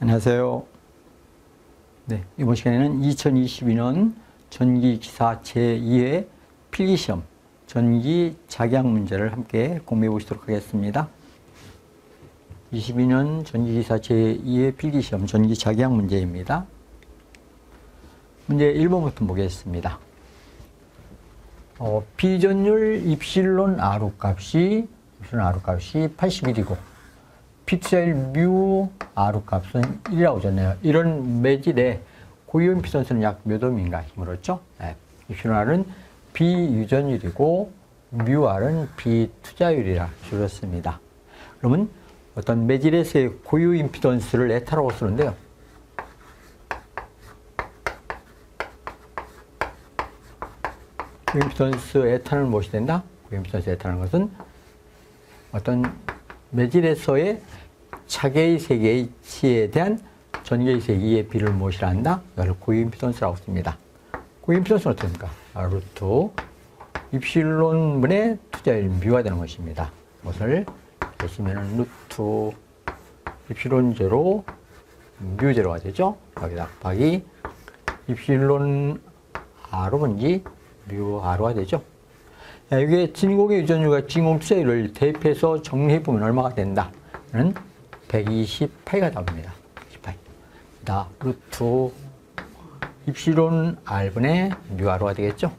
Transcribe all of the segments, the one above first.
안녕하세요. 네, 이번 시간에는 2022년 전기기사 제2회 필기시험 전기 작약 문제를 함께 공부해 보시도록 하겠습니다. 22년 전기기사 제2회 필기시험 전기 작약 문제입니다. 문제 1번부터 보겠습니다. 비전율 입실론 R우 값이 81이고 픽셀 뮤 R우 값은 1이라고 줬네요. 이런 매질의 고유 임피던스는 약 몇 ohm인가 물었죠? 네. 입실론 R은 비유전율이고 뮤 R은 비투자율이라 줄였습니다. 그러면 어떤 매질에서의 고유 임피던스를 에타라고 쓰는데요. 고유 임피던스 에타는 무엇이 된다? 고유 임피던스 에타는 것은 어떤 매질에서의 차계의 세계 H에 대한 전개의 세계 E의 비를 무엇이라 한다? 이걸 고유 임피던스라고 씁니다. 고유 임피던스는 어떻게 됩니까? 루트 입실론분의 투자율 뮤가 되는 것입니다. 이것을 보시면 루트 입실론 제로 뮤 제로가 되죠. 여기다 곱하기 입실론 R로 번지 뮤 R가 되죠. 이게 진공의 유전율과 진공 투자율을 대입해서 정리해보면 얼마가 된다? 는 128가 나옵니다. 128. 다 루트 입실론 R분의 뮤 R가 되겠죠?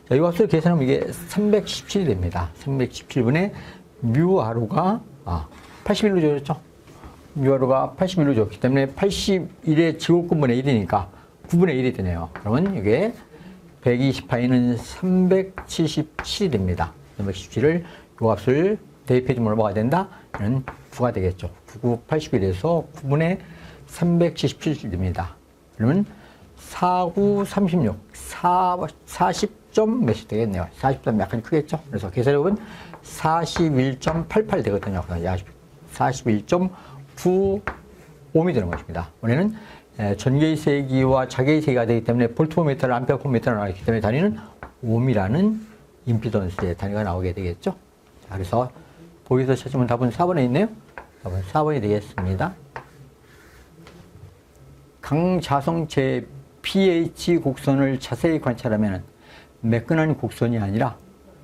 자, 이 값을 계산하면 이게 317이 됩니다. 317분의 뮤 R가 81로 줬죠? 뮤 R가 81로 줬기 때문에 81의 제곱근분의 1이니까 9분의 1이 되네요. 그러면 이게 120파이는 377이 됩니다. 377을 이 값을 대입해주면 얼마가 된다? 는 9가 되겠죠. 9, 81에서 9분의 377이 됩니다. 그러면 49, 36, 40점 몇이 되겠네요. 40점 약간 크겠죠? 그래서 계산해보면 41.88 되거든요. 41.95옴이 되는 것입니다. 이번에는 전개의 세기와 자개의 세기가 되기 때문에 볼트포미터를 암페어포미터로 나왔기 때문에 단위는 옴이라는 임피던스의 단위가 나오게 되겠죠. 자, 그래서 보기에서 찾으면 답은 4번에 있네요. 답은 4번이 되겠습니다. 강자성체 pH 곡선을 자세히 관찰하면 매끈한 곡선이 아니라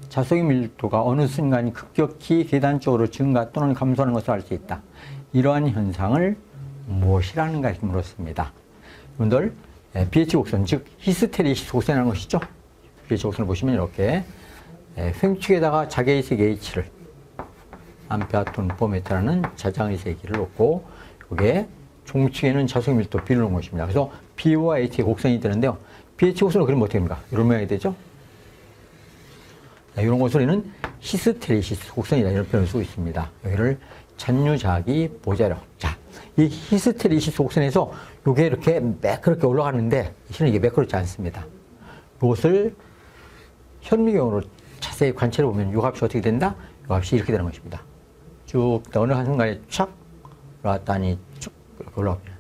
자석의 밀도가 어느 순간 급격히 계단적으로 증가 또는 감소하는 것을 알 수 있다. 이러한 현상을 무엇이라는가 물었습니다. 여러분들 pH 곡선, 즉 히스테리시스 곡선이라는 것이죠. pH 곡선을 보시면 이렇게 횡축에다가 자개의 세기 H를 암페아톤 포미터라는 자장의 세기를 놓고 여기에 종축에는 자석 밀도 B를 놓은 것입니다. 그래서 B와 H의 곡선이 되는데요. pH 곡선을 그리면 어떻게 됩니까? 이런 모양이 되죠. 이런 것을 우리는 히스테리시스 곡선이다 이런 표현을 쓰고 있습니다. 여기를 잔유자기 보자력. 자, 이 히스테리시스 곡선에서 이게 이렇게 매끄럽게 올라가는데 실은 이게 매끄럽지 않습니다. 이것을 현미경으로 자세히 관찰해 보면 이 값이 어떻게 된다? 이 값이 이렇게 되는 것입니다. 쭉 어느 한순간에 촥 올라갔다니 쭉 이렇게 올라갑니다.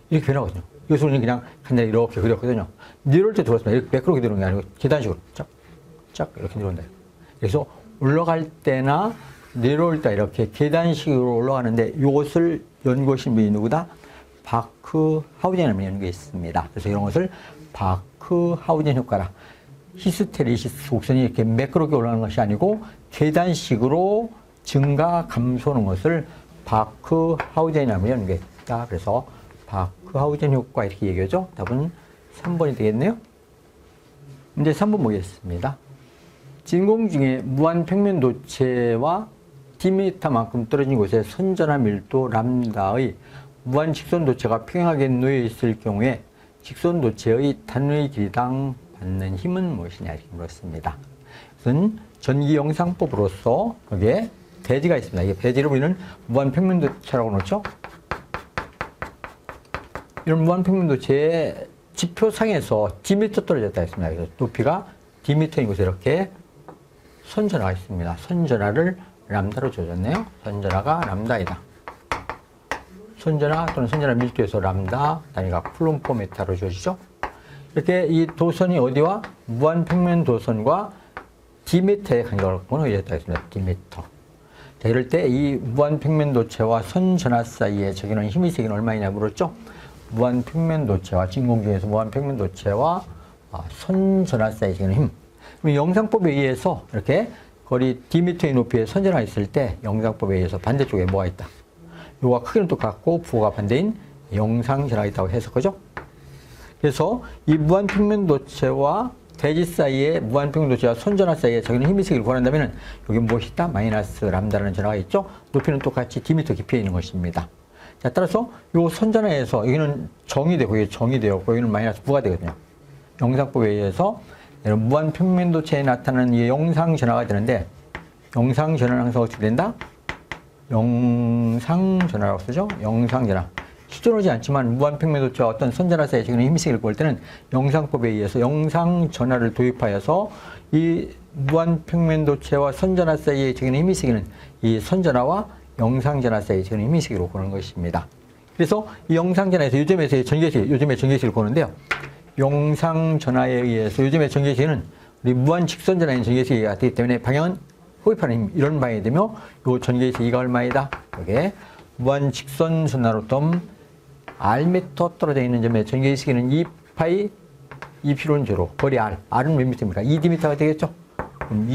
이렇게 변하거든요. 이것을 우리는 그냥 간단히 이렇게 그렸거든요. 내려올 때 들어왔습니다. 이렇게 매끄럽게 들어오는 게 아니고 계단식으로 쫙 이렇게 들어온다. 그래서 올라갈 때나 내려올 때 이렇게 계단식으로 올라가는데 이것을 연구하신 분이 누구다? 바크하우젠이라는 연구했습니다. 그래서 이런 것을 바크하우젠 효과라. 히스테리시스 곡선이 이렇게 매끄럽게 올라가는 것이 아니고 계단식으로 증가 감소하는 것을 바크하우젠이라는 연구했다. 그래서 바크하우젠 효과 이렇게 얘기하죠. 답은 3번이 되겠네요. 이제 3번 보겠습니다. 진공 중에 무한 평면도체와 디미터만큼 떨어진 곳에 선전화 밀도 람다의 무한 직선도체가 평행하게 놓여 있을 경우에 직선도체의 단위 길이당 받는 힘은 무엇이냐 이렇게 물었습니다. 우선 전기 영상법으로서 여기에 대지가 있습니다. 이 대지를 우리는 무한 평면도체라고 놓죠. 이런 무한 평면도체의 지표상에서 디미터 떨어졌다 했습니다. 그래서 높이가 디미터인 곳에 이렇게 선전화가 있습니다. 선전화를 람다로 줘줬네요. 선전화가 람다이다. 선전화 또는 선전화 밀도에서 람다 단위가 쿨롬포미터로 주어지죠. 이렇게 이 도선이 어디와 무한 평면 도선과 디미터의 간격을 이랬다 했습니다. 디미터. 자, 이럴 때 이 무한평면도체와 선전하 사이에 적용하는 힘의 세기는 얼마이냐 물었죠? 무한평면도체와 진공 중에서 무한평면도체와 선전하 사이에 적용하는 힘. 그럼 영상법에 의해서 이렇게 거리 D미터의 높이에 선전하 있을 때 영상법에 의해서 반대쪽에 뭐가 있다? 요가 크기는 똑같고 부호가 반대인 영상전하가 있다고 해석하죠? 그래서 이 무한평면도체와 대지 사이에 무한평면도체와 선전하 사이에 적용하는 힘의 세기를 구한다면 여기 무엇이 있다? 마이너스 람다라는 전하가 있죠? 높이는 똑같이 D미터 깊이에 있는 것입니다. 자, 따라서 요 선전하에서 여기는 정이 되고 여기 정이 되었고 여기는 마이너스 부가 되거든요. 영상법에 의해서 무한평면도체에 나타나는 이 영상전하가 되는데 영상전하는 항상 어떻게 된다? 영상전하라고 쓰죠? 영상전하. 실존하지 않지만 무한평면도체와 어떤 선전하 사이에 적용하는 힘의 세기를 구할 때는 영상법에 의해서 영상전하를 도입하여서 이 무한평면도체와 선전하 사이에 적용하는 힘의 세기는 이 선전하와 영상전하 사이에 적용하는 힘의 세기로 구하는 것입니다. 그래서 이 영상전하에서 요즘의 전개세기를 구하는데요. 영상전하에 의해서 요즘의 전개세기는 우리 무한직선전하인 전개세기가 되기 때문에 방향은 흡입하는 힘, 이런 방향이 되며 이 전개세기가 얼마이다? 이게 무한직선전하로부터 R미터 떨어져 있는 점의 전개의 시기는 2파이 2p론 제로 거리 R. R은 몇 미터입니까? 2d미터가 되겠죠? 그럼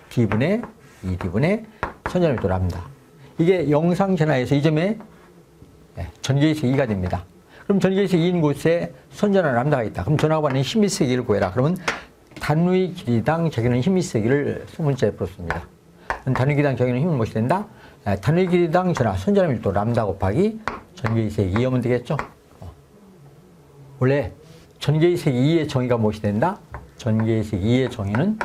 2d분의 선전하미터 람다. 이게 영상전하에서 이 점에 전개의 시기 2가 됩니다. 그럼 전개의 시기 2인 곳에 선전하 람다가 있다. 그럼 전하고 받는 힘의 세기를 구해라. 그러면 단위 길이당 적용하는 힘의 세기를 소문자에 풀었습니다. 단위 길이당 적용하는 힘은 무엇이 된다? 단위 길이당 전하 선전하 밀도 람다 곱하기 전개의 세기 2하면 되겠죠? 원래 전개의 세기 2의 정의가 무엇이 된다? 전개의 세기 2의 정의는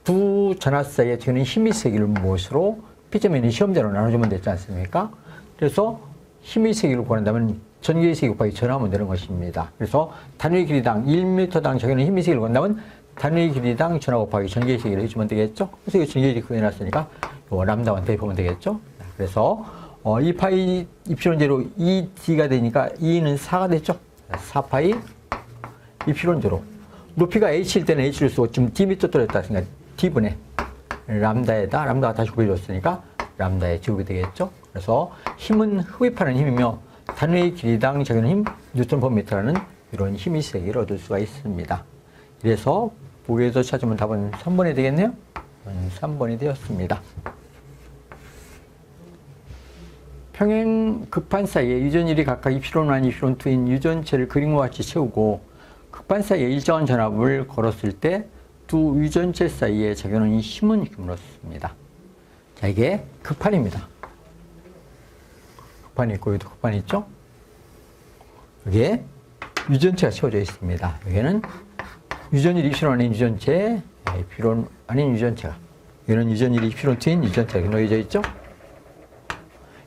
두 전하 사이에 적용하는 힘의 세기를 무엇으로 P점에 있는 시험대로 나눠주면 되지 않습니까? 그래서 힘의 세기를 구한다면 전개의 세기 곱하기 전하면 되는 것입니다. 그래서 단위 길이당 1m당 적용하는 힘의 세기를 구한다면 단위 길이당 전하 곱하기 전개의 세기를 해주면 되겠죠? 그래서 이거 전개의 세기 구해놨으니까 요 람다만 대입하면 되겠죠? 그래서 2파이 2p론 제로 2d가 되니까 2는 4가 됐죠? 4파이 2p론 제로. 높이가 h일 때는 h를 쓰고 지금 d미터 떨어졌다 했으니까 d분의 람다에다 람다가 다시 곱해줬으니까 람다에 제곱이 되겠죠? 그래서 힘은 흡입하는 힘이며 단위 길이당 적용하는 힘 뉴턴 퍼 미터라는 이런 힘의 세기를 얻을 수가 있습니다. 그래서 보기에서 찾으면 답은 3번이 되겠네요? 3번이 되었습니다. 평행 극판 사이에 유전일이 각각 2p론 1, 2p론 2인 유전체를 그림과 같이 채우고 극판 사이에 일정한 전압을 걸었을 때 두 유전체 사이에 적용하는 힘은 이렇게 물었습니다. 자, 이게 극판입니다. 극판이 있고 여기도 극판이 있죠? 여기에 유전체가 채워져 있습니다. 여기에는 유전일 2p론 아닌 유전체, 2p론 아닌 유전체가, 여기는 유전일 2p론 2인 유전체가 놓여져 있죠?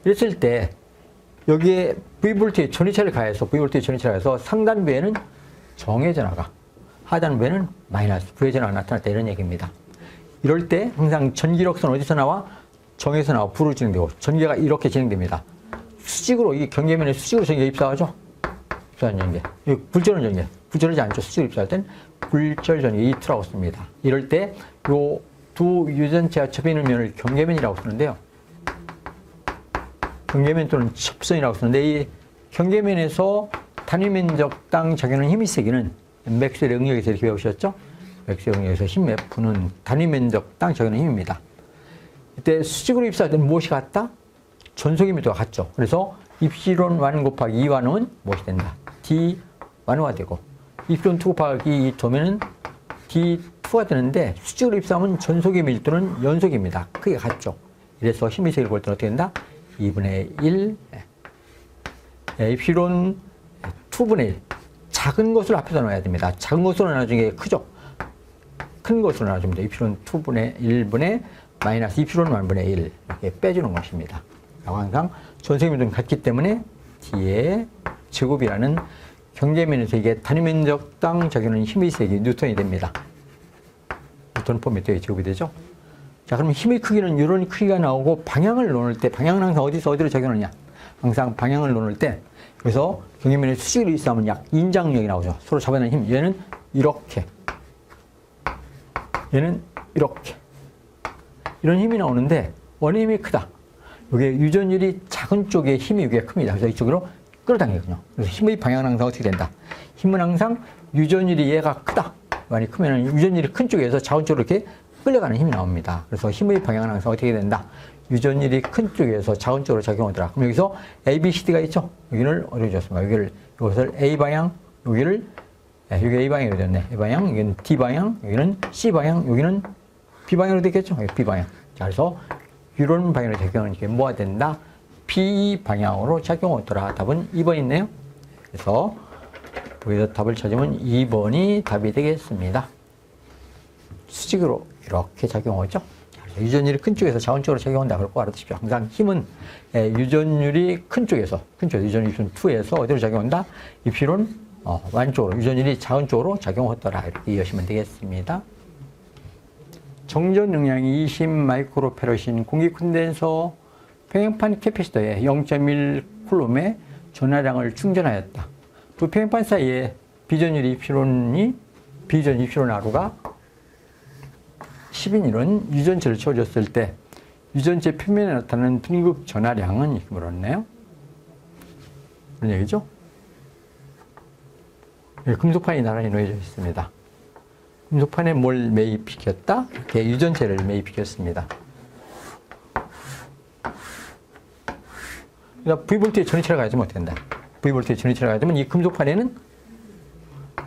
이랬을 때 여기에 V볼트의 전위차를 가해서 상단부에는 정의 전하가 하단부에는 마이너스 V의 전하가 나타났다 이런 얘기입니다. 이럴 때 항상 전기력선 어디서 나와? 정에서 나와 V로 진행되고 전개가 이렇게 진행됩니다. 수직으로 이 경계면에 수직으로 전기가 입사하죠? 입사하는 전개. 불절은 전개. 불절하지 않죠. 수직으로 입사할 땐 불절 전개 이트라고 씁니다. 이럴 때 요 두 유전체가 접해 있는 면을 경계면이라고 쓰는데요. 경계면 또는 접선이라고 쓰는데 이 경계면에서 단위 면적당 적용하는 힘의 세기는 맥스웰의 응력에서 이렇게 배우셨죠? 맥스웰의 응력에서 힘 F는 단위 면적당 적용하는 힘입니다. 이때 수직으로 입사할 때는 무엇이 같다? 전속의 밀도가 같죠. 그래서 입시론 1 곱하기 2와는 무엇이 된다? D1화 되고 입시론 2 곱하기 2 도면은 D2가 되는데 수직으로 입사하면 전속의 밀도는 연속입니다. 크기가 같죠. 이래서 힘의 세기를 볼 때는 어떻게 된다? 2분의 1 입시론 2분의 1 작은 것을 앞에서 넣어야 됩니다. 작은 것으로 나눠주는 게 크죠. 큰 것으로 나눠주면 돼요. 입시론 2분의 1분의 마이너스 입시론 1분의 1 이렇게 빼주는 것입니다. 항상 전속의 밀도는 같기 때문에 D의 제곱이라는 경계면에서 이게 단위 면적당 적용하는 힘의 세기 뉴턴이 됩니다. 뉴턴 퍼 미터의 제곱이 되죠. 자, 그럼 힘의 크기는 이런 크기가 나오고 방향을 놓을 때 방향은 항상 어디로 적용하느냐? 항상 방향을 놓을 때 그래서 경계면에 수직으로 있으면 약 인장력이 나오죠. 서로 잡아내는 힘. 얘는 이렇게. 얘는 이렇게. 이런 힘이 나오는데 원의 힘이 크다. 이게 유전율이 작은 쪽에 힘이 이게 큽니다. 그래서 이쪽으로 끌어당기거든요. 그래서 힘의 방향은 항상 어떻게 된다? 힘은 항상 유전율이 얘가 크다. 많이 크면 유전율이 큰 쪽에서 작은 쪽으로 이렇게 끌려가는 힘이 나옵니다. 그래서 힘의 방향은 항상 어떻게 된다? 유전율이 큰 쪽에서 작은 쪽으로 작용하더라. 그럼 여기서 A, B, C, D가 있죠? 여기를 어디로 줬습니까? 여기를, 이것을 A 방향, 여기를, 여기 A 방향으로 됐네. A 방향, 여기는 D 방향, 여기는 C 방향, 여기는 B 방향으로 되겠죠? 여기 B 방향. 자, 그래서 이런 방향으로 작용하니까 뭐가 된다? B 방향으로 작용하더라. 답은 2번 있네요. 그래서 여기서 답을 찾으면 2번이 답이 되겠습니다. 수직으로 이렇게 작용하죠. 유전율이 큰 쪽에서 작은 쪽으로 작용한다. 그렇고 알아두십시오. 항상 힘은 유전율이 큰 쪽에서, 유전율 입신 2에서 어디로 작용한다? 입시론 완쪽으로, 유전율이 작은 쪽으로 작용하더라. 이렇게 이해하시면 되겠습니다. 정전 용량이 20 마이크로페럿인 공기 콘덴서 평행판 캐패시터에 0.1 쿨롬의 전하량을 충전하였다. 두 평행판 사이에 비전율 입시론 R가 10인율은 유전체를 채워줬을 때 유전체 표면에 나타나는 분극 전하량은 이렇게 물었네요. 그런 얘기죠. 금속판이 나란히 놓여져 있습니다. 금속판에 뭘 매입시켰다? 이렇게 유전체를 매입시켰습니다. 그러니까 V볼트의 전위체를 가지면 어떻게 된다? V볼트의 전위체를 가지면 이 금속판에는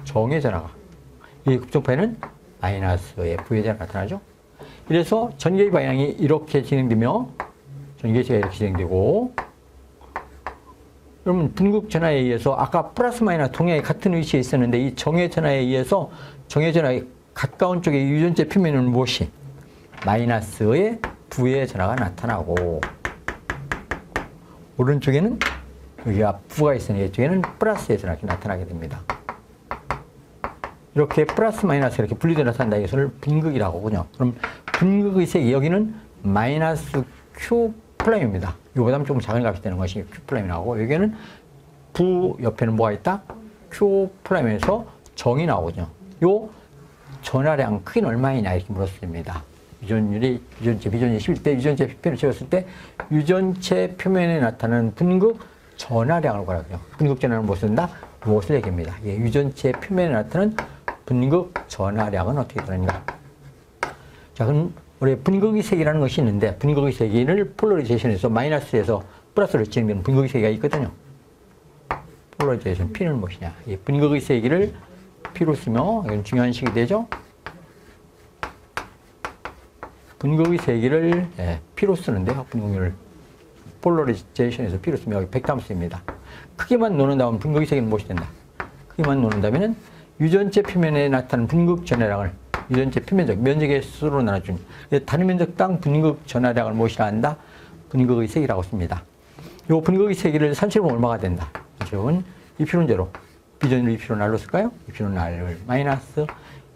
정의 전하가, 이 금속판에는 마이너스의 V의 전하가 나타나죠. 이래서 전개의 방향이 이렇게 진행되며 전개체가 이렇게 진행되고, 그러면 분극 전하에 의해서 아까 플러스 마이너스 동향이 같은 위치에 있었는데 이 정의 전하에 의해서 정의 전하에 가까운 쪽의 유전체 표면은 무엇이? 마이너스의 V의 전하가 나타나고, 오른쪽에는 여기가 V가 있으니 이쪽에는 플러스의 전하가 나타나게 됩니다. 이렇게 플러스 마이너스 이렇게 분리되어 나타난다. 이것을 분극이라고 하군요. 그럼 분극의 색이 여기는 마이너스 Q 플라임입니다. 이거보다는 조금 작은 값이 되는 것이 Q 플라임이 나오고, 여기는 부 옆에는 뭐가 있다? Q 플라임에서 정이 나오거든요. 요 전하량 크기는 얼마이냐 이렇게 물었습니다. 유전율이 비전율이 11대 유전체 표면을 채웠을 때 유전체 표면에 나타나는 분극 전하량을 구하라고요. 분극 전하량은 무엇을 쓴다? 무엇을 얘기합니다. 예, 유전체 표면에 나타나는 분극 전하량은 어떻게 되는가? 자, 그럼 우리 분극의 세기라는 것이 있는데, 분극의 세기를 폴러리제이션에서 마이너스에서 플러스로 진행되는 분극의 세기가 있거든요. 폴러리제이션 P는 무엇이냐? 이 분극의 세기를 P로 쓰며, 이건 중요한 식이 되죠. 분극의 세기를 P로 쓰는데요. 분극을 폴러리제이션에서 P로 쓰면 여기 백담수입니다. 크기만 놓는다면 분극의 세기는 무엇이 된다? 크기만 놓는다면은 유전체 표면에 나타나는 분극 전하량을 유전체 표면적 면적의 수로 나눠준 단위 면적당 분극 전하량을 무엇이라 한다? 분극의 세기라고 씁니다. 이 분극의 세기를 산출해 보면 얼마가 된다? 즉 입시론 제로 비전율 입시론 R로 쓸까요? 입시론 R을 마이너스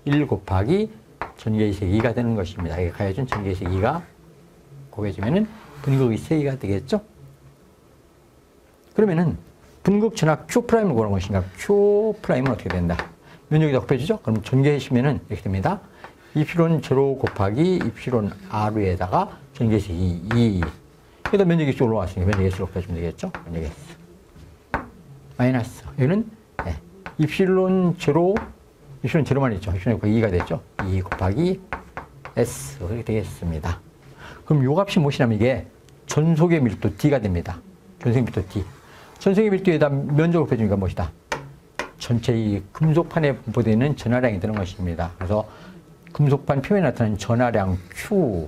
1 곱하기 전개의 세기가 되는 것입니다. 이게 가해준 전개의 세기가 곱해지면은 분극의 세기가 되겠죠? 그러면은 분극 전하 Q'을 구하는 것인가? Q'은 어떻게 된다? 면적이 곱해지죠? 그럼 전개하시면은 이렇게 됩니다. 입시론 제로 곱하기 입시론 R에다가 전개의 세기 2. 여기다 면적이 X로 올라왔으니까 면적의 X로 곱해주면 되겠죠? 면적의 X. 마이너스. 여기는 입시론 제로만 있죠. 입시론 곱하기 2가 됐죠? 2 곱하기 S. 이렇게 되겠습니다. 그럼 요 값이 무엇이냐면 이게 전속의 밀도 D가 됩니다. 전속의 밀도 D. 전속의 밀도에다 면적을 곱해주니까 무엇이다? 전체 이 금속판에 분포되어 있는 전하량이 되는 것입니다. 그래서 금속판 표면에 나타나는 전하량 Q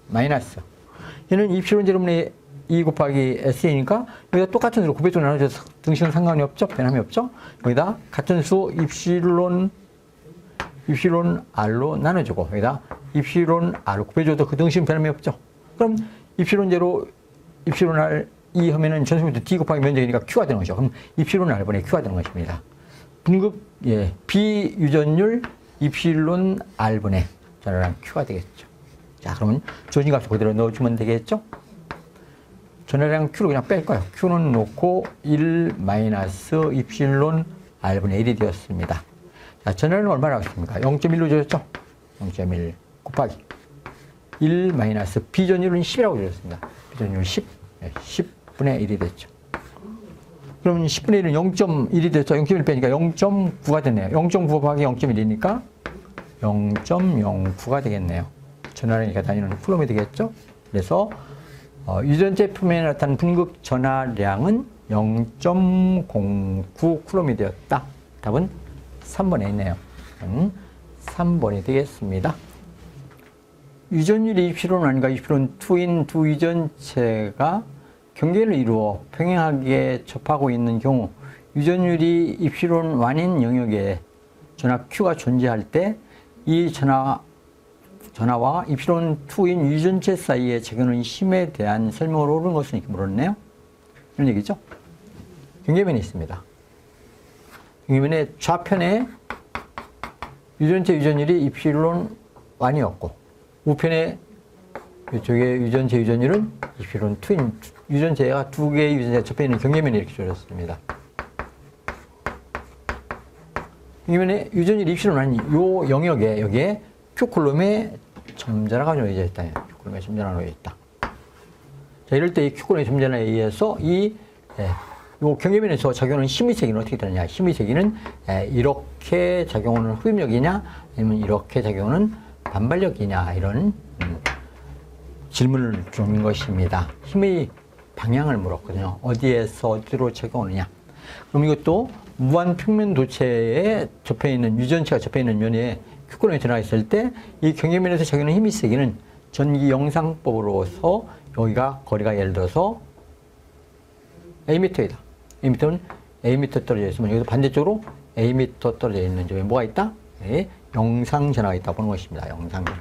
마이너스. 얘는 입시론 제로분의 2 곱하기 SA니까 여기다 똑같은 수로 곱해서 나눠줘서 등식은 상관이 없죠? 변함이 없죠? 여기다 같은 수 입시론 R로 나눠주고 여기다 입시론 R 곱해줘도 그 등식은 변함이 없죠? 그럼 입시론 제로 입시론 R 2 하면은 전속밀도 D 곱하기 면적이니까 Q가 되는 것이죠. 그럼 입시론 R분의 Q가 되는 것입니다. 분극, 비유전율 입실론 R분의 전하량 Q가 되겠죠. 자, 그러면 주어진 값을 그대로 넣어주면 되겠죠. 전하량 Q를 그냥 뺄 거예요. Q는 놓고 1 마이너스 입실론 R분의 1이 되었습니다. 자, 전하량은 얼마나 하겠습니까? 0.1로 줘줬죠? 0.1 곱하기 1 마이너스 비전율은 10이라고 드렸습니다. 비전율 10, 10분의 1이 됐죠. 그럼 10분의 1은 0.1이 됐죠. 0.1 빼니까 0.9가 됐네요. 0.9 곱하기 0.1이니까 0.09가 되겠네요. 전하량이니까 다니는 쿨럼이 되겠죠. 그래서 유전체 표면에 나타난 분극 전하량은 0.09 쿨럼이 되었다. 답은 3번에 있네요. 3번이 되겠습니다. 유전율이 입시론 1과 입시론 2인 두 유전체가 경계를 이루어 평행하게 접하고 있는 경우 유전율이 입시론 1인 영역에 전하 Q가 존재할 때 이 전하와 입시론 2인 유전체 사이에 작용하는 힘에 대한 설명을 옳은 것은 이렇게 물었네요. 이런 얘기죠. 경계면이 있습니다. 경계면의 좌편에 유전체 유전율이 입시론 1이었고 우편에 이쪽에 유전체 유전율은 입시론 2인 유전체가 두 개의 유전체가 접해 있는 경계면이 이렇게 줘졌습니다. 경계면에 유전율 입시론 1이 요 영역에 여기에 Q콜롬에 점전화가 놓여져 있다. Q콜롬에 점전화가 놓여져 있다. 자, 이럴 때 이 Q콜롬의 점전화에 의해서 요 경계면에서 작용하는 힘의 세기는 어떻게 되느냐? 힘의 세기는 이렇게 작용하는 흡입력이냐, 아니면 이렇게 작용하는 반발력이냐, 이런 질문을 주는 것입니다. 힘의 방향을 물었거든요. 어디에서 어디로 작용하느냐. 그럼 이것도 무한 평면 도체에 접해 있는 유전체가 접해 있는 면에 Q콜롬이 전화가 있을 때 이 경계면에서 작용하는 힘의 세기는 전기 영상법으로서 여기가 거리가 예를 들어서 A미터이다. A미터는 A미터 떨어져 있으면 여기서 반대쪽으로 A미터 떨어져 있는 점에 뭐가 있다? 네, 영상전화가 있다 보는 것입니다. 영상전화.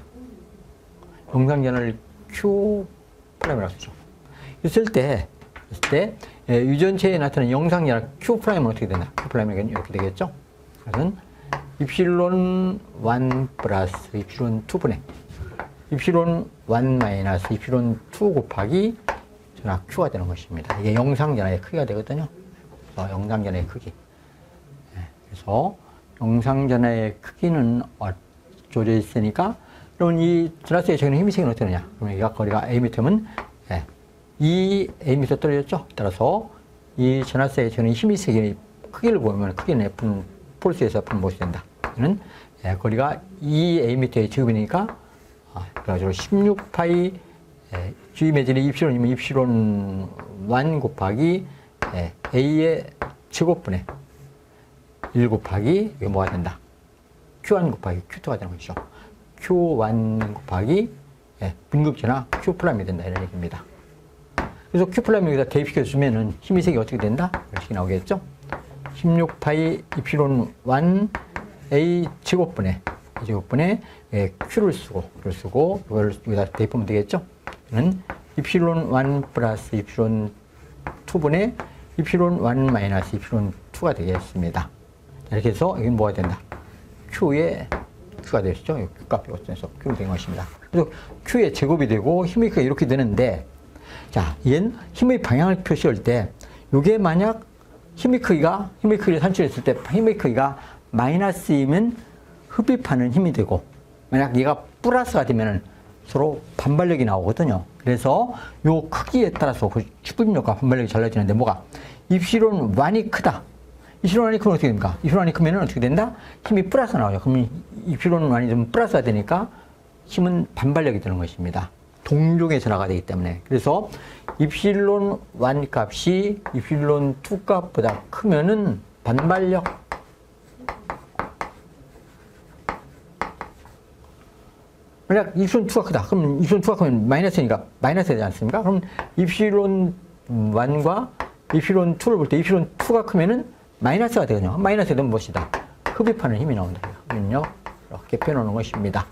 영상전화를 Q 프라임이라고 쓰죠. 있을 때 유전체에 나타나는 영상전화 Q 프라임은 어떻게 되나? Q 프라임은 이렇게 되겠죠? 그것은 입실론 1 플러스 입실론 2분의 입실론 1 마이너스 입실론 2 곱하기 전하 Q가 되는 것입니다. 이게 영상전화의 크기가 되거든요. 그래서 영상전화의 크기. 그래서 영상전화의 크기는 조져 있으니까 그러면 이 전하수에 적용하는 힘의 세기는 어떻게 되느냐? 그러면 여기가 거리가 A미터면 2 A미터 떨어졌죠? 따라서 이 전하수에 적용하는 힘의 세기의 크기를 보면 크기는 F는 폴스에서 F는 무엇이 된다? 이는 거리가 2 A미터의 제곱이니까 그래가지고 16파이 G 매질이 입시론이면 입시론 1 곱하기 A의 제곱분의 1 곱하기 이게 뭐가 된다? Q1 곱하기 Q2가 되는 것이죠. Q1 곱하기 분극전화 Q 플라임이 된다 이런 얘기입니다. 그래서 Q 플라임 여기다 대입시켜 주면은 힘의 세기 어떻게 된다? 이렇게 나오겠죠. 16파이 입시론 1 A 제곱분의 Q를 쓰고 이걸 여기다 대입하면 되겠죠. 는 입시론 1 플러스 입시론 2분의 입시론 1 마이너스 입시론 2가 되겠습니다. 이렇게 해서 여기는 뭐가 된다? Q의 Q가 되시죠? Q값이 어쩌면서 Q로 된 것입니다. 그래서 Q의 제곱이 되고 힘의 크기가 이렇게 되는데, 자, 얘는 힘의 방향을 표시할 때, 이게 만약 힘의 크기를 산출했을 때 힘의 크기가 마이너스이면 흡입하는 힘이 되고, 만약 얘가 플러스가 되면은 서로 반발력이 나오거든요. 그래서 요 크기에 따라서 그 흡입력과 반발력이 달라지는데 뭐가? 입시론 1이 크다. 입시론 1이 크면 어떻게 됩니까? 입시론 1이 크면 어떻게 된다? 힘이 플러스 나오죠. 그러면 입시론 1이 좀 플러스가 되니까 힘은 반발력이 되는 것입니다. 동종의 전하가 되기 때문에. 그래서 입실론 1 값이 입실론 2 값보다 크면은 반발력. 만약 입실론 2가 크다. 그러면 입실론 2가 크면 마이너스니까 마이너스 되지 않습니까? 그럼 입실론 1과 입실론 2를 볼 때 입실론 2가 크면은 마이너스가 되거든요. 마이너스 되면 무엇이다? 흡입하는 힘이 나온다. 흡입력. 이렇게 표현하는 것입니다.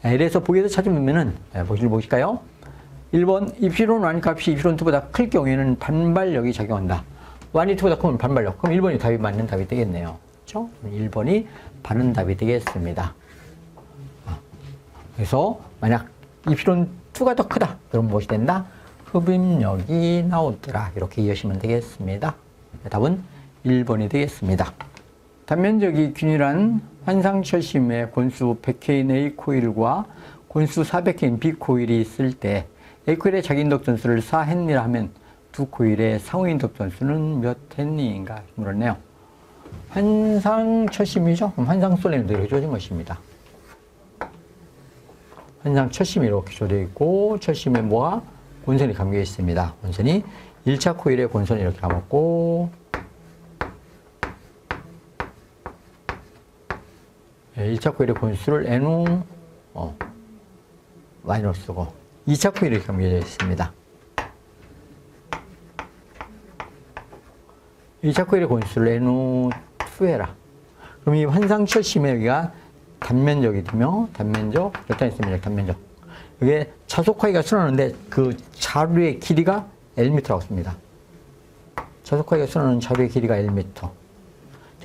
이래서 보기에서 찾으면은, 보실까요? 1번, 입시론 1 값이 입시론 2보다 클 경우에는 반발력이 작용한다. 1이 2보다 크면 반발력. 그럼 1번이 답이 맞는 답이 되겠네요. 그렇죠? 1번이 맞는 답이 되겠습니다. 그래서 만약 입시론 2가 더 크다. 그럼 무엇이 된다? 흡입력이 나오더라. 이렇게 이해하시면 되겠습니다. 답은 1번이 되겠습니다. 단면적이 균일한 환상철심의 권수 100K 의 코일과 곤수 400개인 B 코일이 있을 때 A 코일의 자기 인덕 전수를 4헨리라 하면 두 코일의 상호 인덕 전수는 몇 헨리인가 물었네요. 환상 철심이죠? 그럼 환상 솔레노이드 이렇게 주어진 것입니다. 환상 철심이 이렇게 주어져 있고 철심에 뭐가? 곤선이 감겨 있습니다. 곤선이 1차 코일에 곤선이 이렇게 감았고 1차 코일의 곤수를 NO 마이너스 쓰고 2차 코일이 이렇게 감겨져 있습니다. 2차 코일의 곤수를 NO2 해라. 그럼 이 환상 철심에 여기가 단면적이 되며 단면적, 절단있으면 단면적. 이게 자속화기가 순환하는데 그 자루의 길이가 Lm라고 씁니다. 자속화기가 순환하는 자루의 길이가 Lm. 자,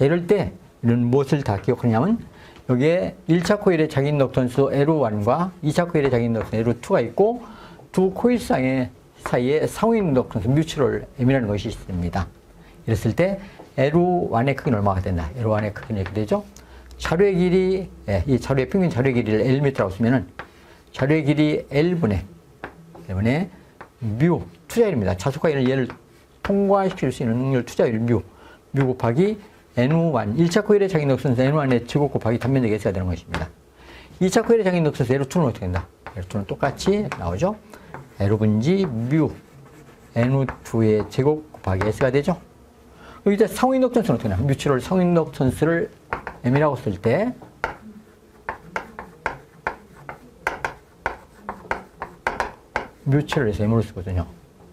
이럴 때 이런 무엇을 다 기억하냐면 여기에 1차 코일의 자기 인덕턴스 L1과 2차 코일의 자기 인덕턴스 L2가 있고 두 코일 사이에 상호 인덕턴스 뮤추럴 M이라는 것이 있습니다. 이랬을 때 L1의 크기는 얼마가 된다? L1의 크기는 이렇게 되죠? 자루의 길이, 이 자루의 평균 자루의 길이를 Lm라고 쓰면은 자루의 길이 L분의 뮤, 투자율입니다. 자속화기는 얘를 통과시킬 수 있는 능률 투자율 뮤 곱하기 N1, 1차 코일의 자기 인덕턴스 N1의 제곱 곱하기 단면적 S가 되는 것입니다. 2차 코일의 자기 인덕턴스 L2는 어떻게 된다? L2는 똑같이 나오죠? L분지 뮤 N2의 제곱 곱하기 S가 되죠? 여기 이제 상호 인덕턴스는 어떻게 되나? 뮤추럴 상호 인덕턴스를 M이라고 쓸 때 뮤추럴에서 M으로 쓰거든요.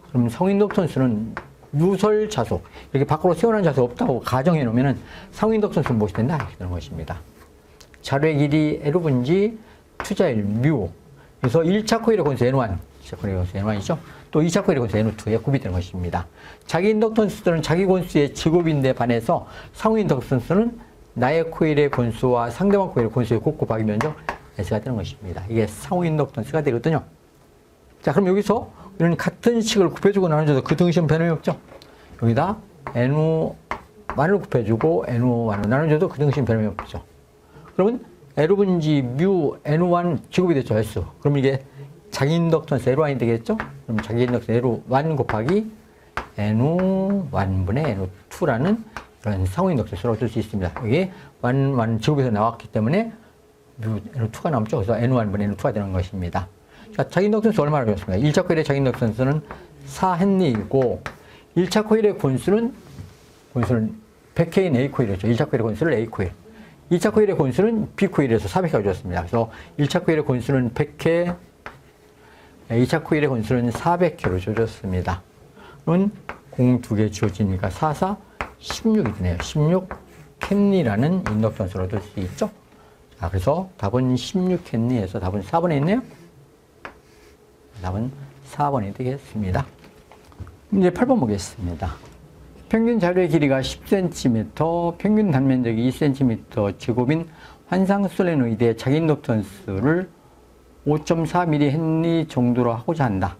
그럼 상호 인덕턴스는 유설 자속, 이렇게 밖으로 세워놓은 자속 없다고 가정해 놓으면 상호 인덕턴스는 무엇이 된다? 이렇게 되는 것입니다. 자루의 길이 L분지 투자율 뮤. 그래서 1차 코일의 곤수 N1, 1차 코일의 곤수 N1이죠. 또 2차 코일의 곤수 N2에 곱이 되는 것입니다. 자기 인덕턴스들은 자기 곤수의 제곱인데 반해서 상호 인덕턴스는 나의 코일의 곤수와 상대방 코일의 곤수의 곱 곱하기 면적 S가 되는 것입니다. 이게 상호 인덕턴스가 되거든요. 자, 그럼 여기서 이런 같은 식을 곱해주고 나눠줘도 그 등식은 변함이 없죠. 여기다 N1을 곱해주고 N1을 나눠줘도 그 등식은 변함이 없죠. 그러면 L분지 뮤 N1 제곱이 됐죠, S. 그럼 이게 자기 인덕턴스 L1이 되겠죠? 그럼 자기 인덕턴스 L1 곱하기 N1분의 N2라는 그런 상호 인덕턴스로 쓸 수 있습니다. 여기 1 제곱에서 나왔기 때문에 뮤 N2가 남죠. 그래서 N1분의 N2가 되는 것입니다. 자, 자기 인덕턴스 얼마나 배웠습니까? 1차 코일의 자기 인덕턴스는 4헨리이고 1차 코일의 곤수는 100K인 A 코일이었죠. 1차 코일의 곤수를 A 코일. 2차 코일의 곤수는 B 코일에서 400K가 줬습니다. 그래서 1차 코일의 곤수는 100K, 2차 코일의 곤수는 400K로 줘줬습니다. 그러면 공 2개 주어지니까 4, 4, 16이 되네요. 16헨리라는 인덕턴스로 줄 수 있죠. 자, 그래서 답은 16헨리에서 답은 4번에 있네요. 답은 4번이 되겠습니다. 문제 8번 보겠습니다. 평균 자루의 길이가 10cm, 평균 단면적이 2cm 제곱인 환상 솔레노이드의 자기 인덕턴스를 5.4mH 정도로 하고자 한다.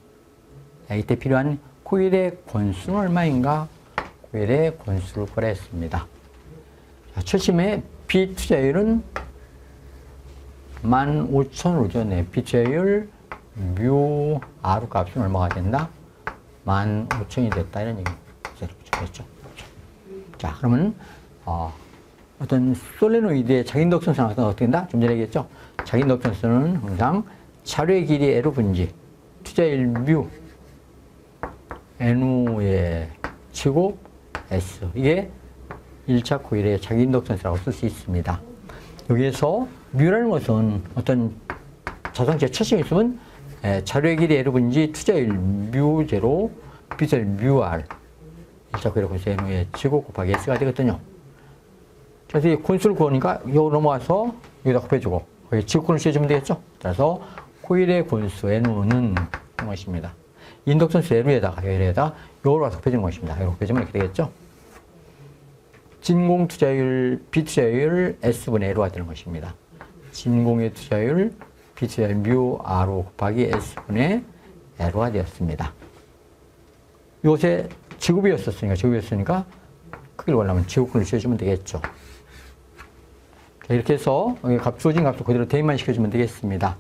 자, 이때 필요한 코일의 곤수는 얼마인가? 코일의 곤수를 구하랬습니다. 철심의 B 투자율은 15,000으로 줬네. B 투자율 뮤 R 값은 얼마가 된다? 15,000이 됐다. 이런 얘기. 이렇게 적겠죠. 자, 그러면, 어떤 솔레노이드의 자기 인덕턴스는 어떻게 된다? 좀 전에 얘기했죠? 자기 인덕턴스는 항상 자루의 길이 L분지, 투자율 뮤, N의 제곱, S. 이게 1차 코일의 자기 인덕턴스라고 쓸 수 있습니다. 여기에서 뮤라는 것은 어떤 자성체 철심이 있으면 자루의 길이 L분지 투자율 뮤0, B자율 뮤R 1차 코일의 곤수 N의 제곱 곱하기 S가 되거든요. 그래서 이 곤수를 구하니까 여기 넘어가서 여기다 곱해주고 거기 지구권을 씌워주면 되겠죠. 따라서 코일의 곤수 N는 것입니다. 인덕턴스 N에다가 요걸 와서 곱해주는 것입니다. 요걸 곱해주면 이렇게 되겠죠. 진공 투자율 B 투자율 S분의 L가 되는 것입니다. 진공의 투자율 B 투자율 뮤 R 곱하기 S분의 L가 되었습니다. 요새 제곱이었으니까 크기를 원하면 제곱근을 씌워주면 되겠죠. 이렇게 해서 여기 주어진 값을 그대로 대입만 시켜주면 되겠습니다.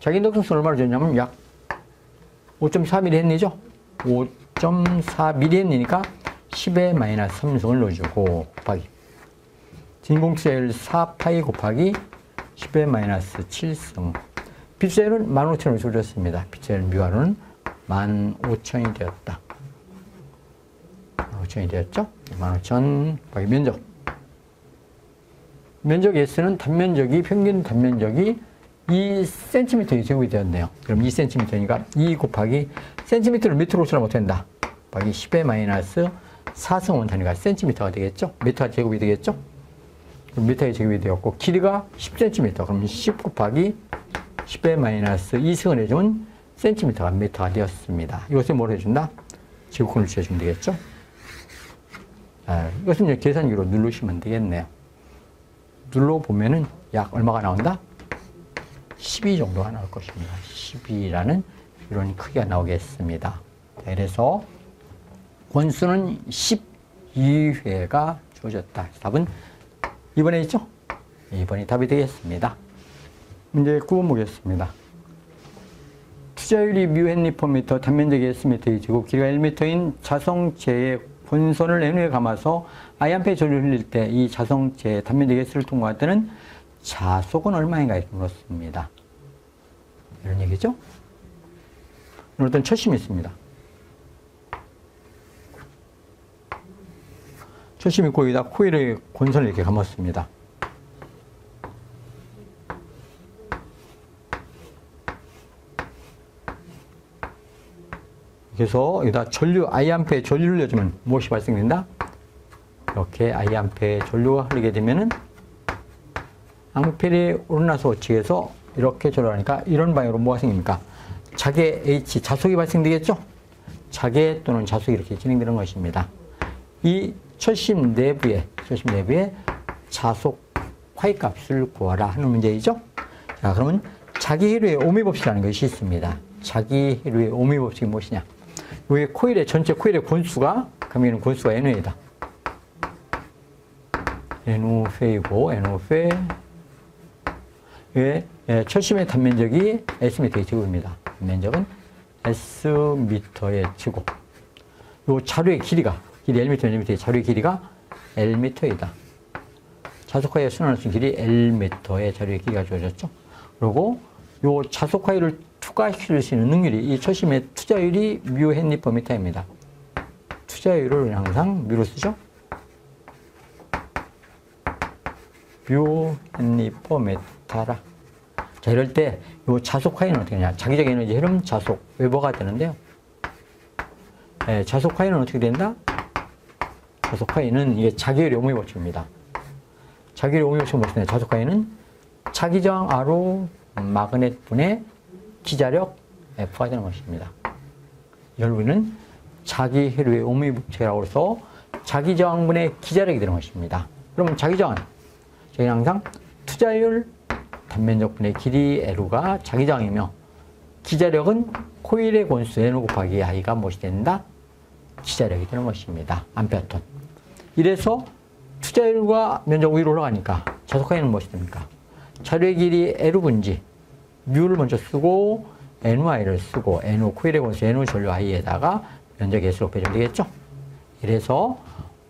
자기 인덕성은 얼마나 줬냐면 약 5.4mm했니죠? 5.4mm했니까 10의 마이너스 3승을 넣어주고 곱하기 진공투자율 4파이 곱하기 10의 마이너스 7승. 빚자율은 15,000을 줄였습니다. 빚자율 뮤하로는 15,000이 되었다. 15,000이 되었죠? 15,000 곱하기 면적. 면적 S는 단면적이, 평균 단면적이 2cm의 제곱이 되었네요. 그럼 2cm니까 2 곱하기 cm를 미터로 쓰면 어떻게 된다? 곱하기 10의 마이너스 4승원 단위가 cm가 되겠죠? 미터 제곱이 되겠죠? 그럼 미터의 제곱이 되었고, 길이가 10cm. 그럼 10 곱하기 10의 마이너스 2승을 해주면 cm가 미터가 되었습니다. 이것을 뭘 해준다? 제곱근을 주어주면 되겠죠? 이것은 이제 계산기로 누르시면 되겠네요. 눌러보면은 약 얼마가 나온다? 12 정도가 나올 것입니다. 12라는 이런 크기가 나오겠습니다. 그래서 권수는 12회가 주어졌다. 답은 2번에 있죠? 2번이 답이 되겠습니다. 문제 9번 보겠습니다. 투자율이 μ/m, 단면적이 Sm의 제곱, 길이가 1m인 자성체의 본선을 N에 감아서 I한테 전류를 흘릴 때 이 자성체의 단면적이 S를 통과할 때는 자속은 얼마인가 이렇게 물었습니다. 이런 얘기죠? 어떤 철심이 있습니다. 철심이 있고 여기다 코일의 권선을 이렇게 감았습니다. 그래서 여기다 전류, I암페의 전류를 넣어주면 무엇이 발생된다? 이렇게 I암페의 전류가 흐르게 되면은 앙페리 오르나서 측에서 이렇게 전류하니까 이런 방향으로 뭐가 생깁니까? 자계 H, 자속이 발생되겠죠? 자계 또는 자속이 이렇게 진행되는 것입니다. 이 철심 내부에 자속 화이 값을 구하라 하는 문제이죠? 자, 그러면 자기회로의 오미법칙이라는 것이 있습니다. 자기회로의 오미법칙이 무엇이냐? 여기 코일의 전체 코일의 권수가, 그러면 권수가 N회이다. N회이고, N회. 철심의 단면적이 S미터의 제곱입니다. 면적은 S미터의 제곱. 요 자루의 길이가, 길이 1m의 자루의 길이가 L미터이다. 자속화의 순환할 수 있는 길이 L미터의 자루의 길이가 주어졌죠. 그리고 요 자속화율을 투과시킬 수 있는 능률이, 이 철심의 투자율이 μ/m입니다. 투자율을 항상 μ로 쓰죠. μ/m라. 자, 이럴 때 요 자속화에는 어떻게 되냐? 자기적 에너지 흐름 자속 웨버가 되는데요. 자속화에는 어떻게 된다? 자속화에는 이게 자기율의 오미법칙입니다. 자기율의 오미법칙은 무엇이냐? 자속화에는 자기저항 R로 마그넷 분의 기자력 F가 되는 것입니다. 결국에는 자기회로의 오미법칙이라고 해서 자기저항분의 기자력이 되는 것입니다. 그러면 자기저항, 저희는 항상 투자율 단면적분의 길이 L가 자기저항이며 기자력은 코일의 권수 N 곱하기 I가 무엇이 된다? 기자력이 되는 것입니다. 암페어톤. 이래서 투자율과 면적 위로 올라가니까 자속화에는 무엇이 됩니까? 자료의 길이 L분지 μ를 먼저 쓰고 NY를 쓰고 NO 코일의 권수 NO 전류 I에다가 면적 S로 빼주면 되겠죠? 이래서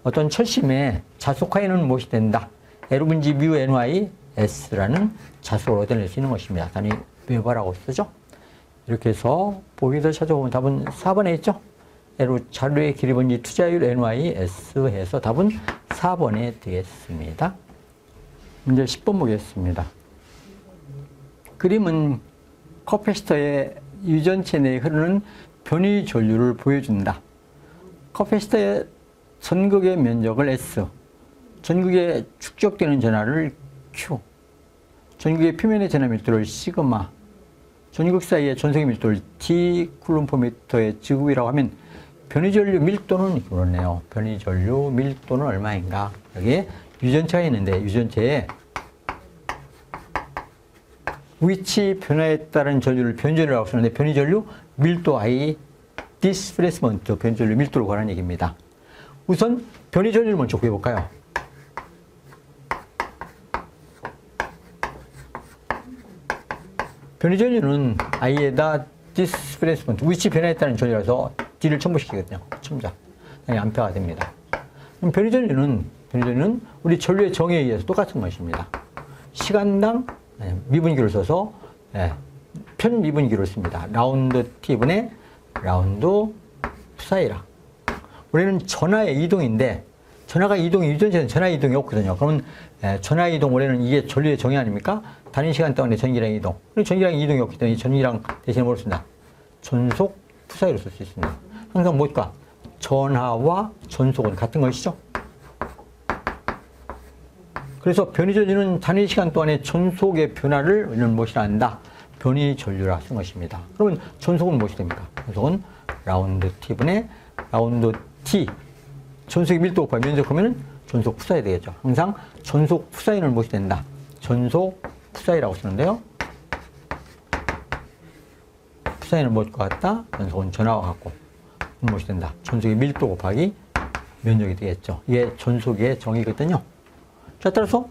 어떤 철심의 자속화에는 무엇이 된다? L분지 μ NY S라는 자속을 얻어낼 수 있는 것입니다. 단위 웨버라고 쓰죠? 이렇게 해서 보기를 찾아보면 답은 4번에 있죠? L 자료의 길이 분지 투자율 NY S 해서 답은 4번에 되겠습니다. 문제 10번 보겠습니다. 그림은 커패시터의 유전체 내에 흐르는 변이 전류를 보여준다. 커패시터의 전극의 면적을 S, 전극에 축적되는 전하를 Q, 전극의 표면의 전하 밀도를 시그마, 전극 사이의 전속의 밀도를 D 쿨럼퍼미터의 지급이라고 하면 변이전류 밀도는 그렇네요. 변이전류 밀도는 얼마인가? 여기에 유전체가 있는데 유전체에 위치 변화에 따른 전류를 변전류라고 쓰는데 변이전류 밀도 I 디스플레이스먼트 변이전류 밀도를 구하는 얘기입니다. 우선 변이전류를 먼저 구해볼까요? 변이 전류는 I에다 디스플레이스먼트, 위치 변화했다는 전류라서 D를 첨부시키거든요. 첨자. 암페어가 됩니다. 그럼 변이 전류는 우리 전류의 정의에 의해서 똑같은 것입니다. 시간당 미분기를 써서 편미분기를 씁니다. 라운드 T분의 라운드 사이라. 원래는 전하의 이동인데 전하가 이동이 유전자는 전하 이동이 없거든요. 그러면 전하 이동 원래는 이게 전류의 정의 아닙니까? 단위 시간 동안의 전기량 이동. 전기량 이동이 없기 때문에 전기량 대신에 뭘 쓴다? 전속 푸사이로 쓸 수 있습니다. 항상 뭘까? 전하와 전속은 같은 것이죠. 그래서 변이 전류는 단위 시간 동안의 전속의 변화를 우리는 무엇이라 한다? 변이 전류라 쓴 것입니다. 그러면 전속은 무엇이 됩니까? 전속은 라운드 T분의 라운드 T. 전속의 밀도 곱하기 면적하면 전속 푸사이 되겠죠. 항상 전속 푸사이는 무엇이 된다? 전속 푸사이라고 쓰는데요. 푸사이는 무엇과 같다? 전속은 전하와 같고 무엇이 된다? 전속의 밀도 곱하기 면적이 되겠죠. 이게 전속의 정의거든요. 자, 따라서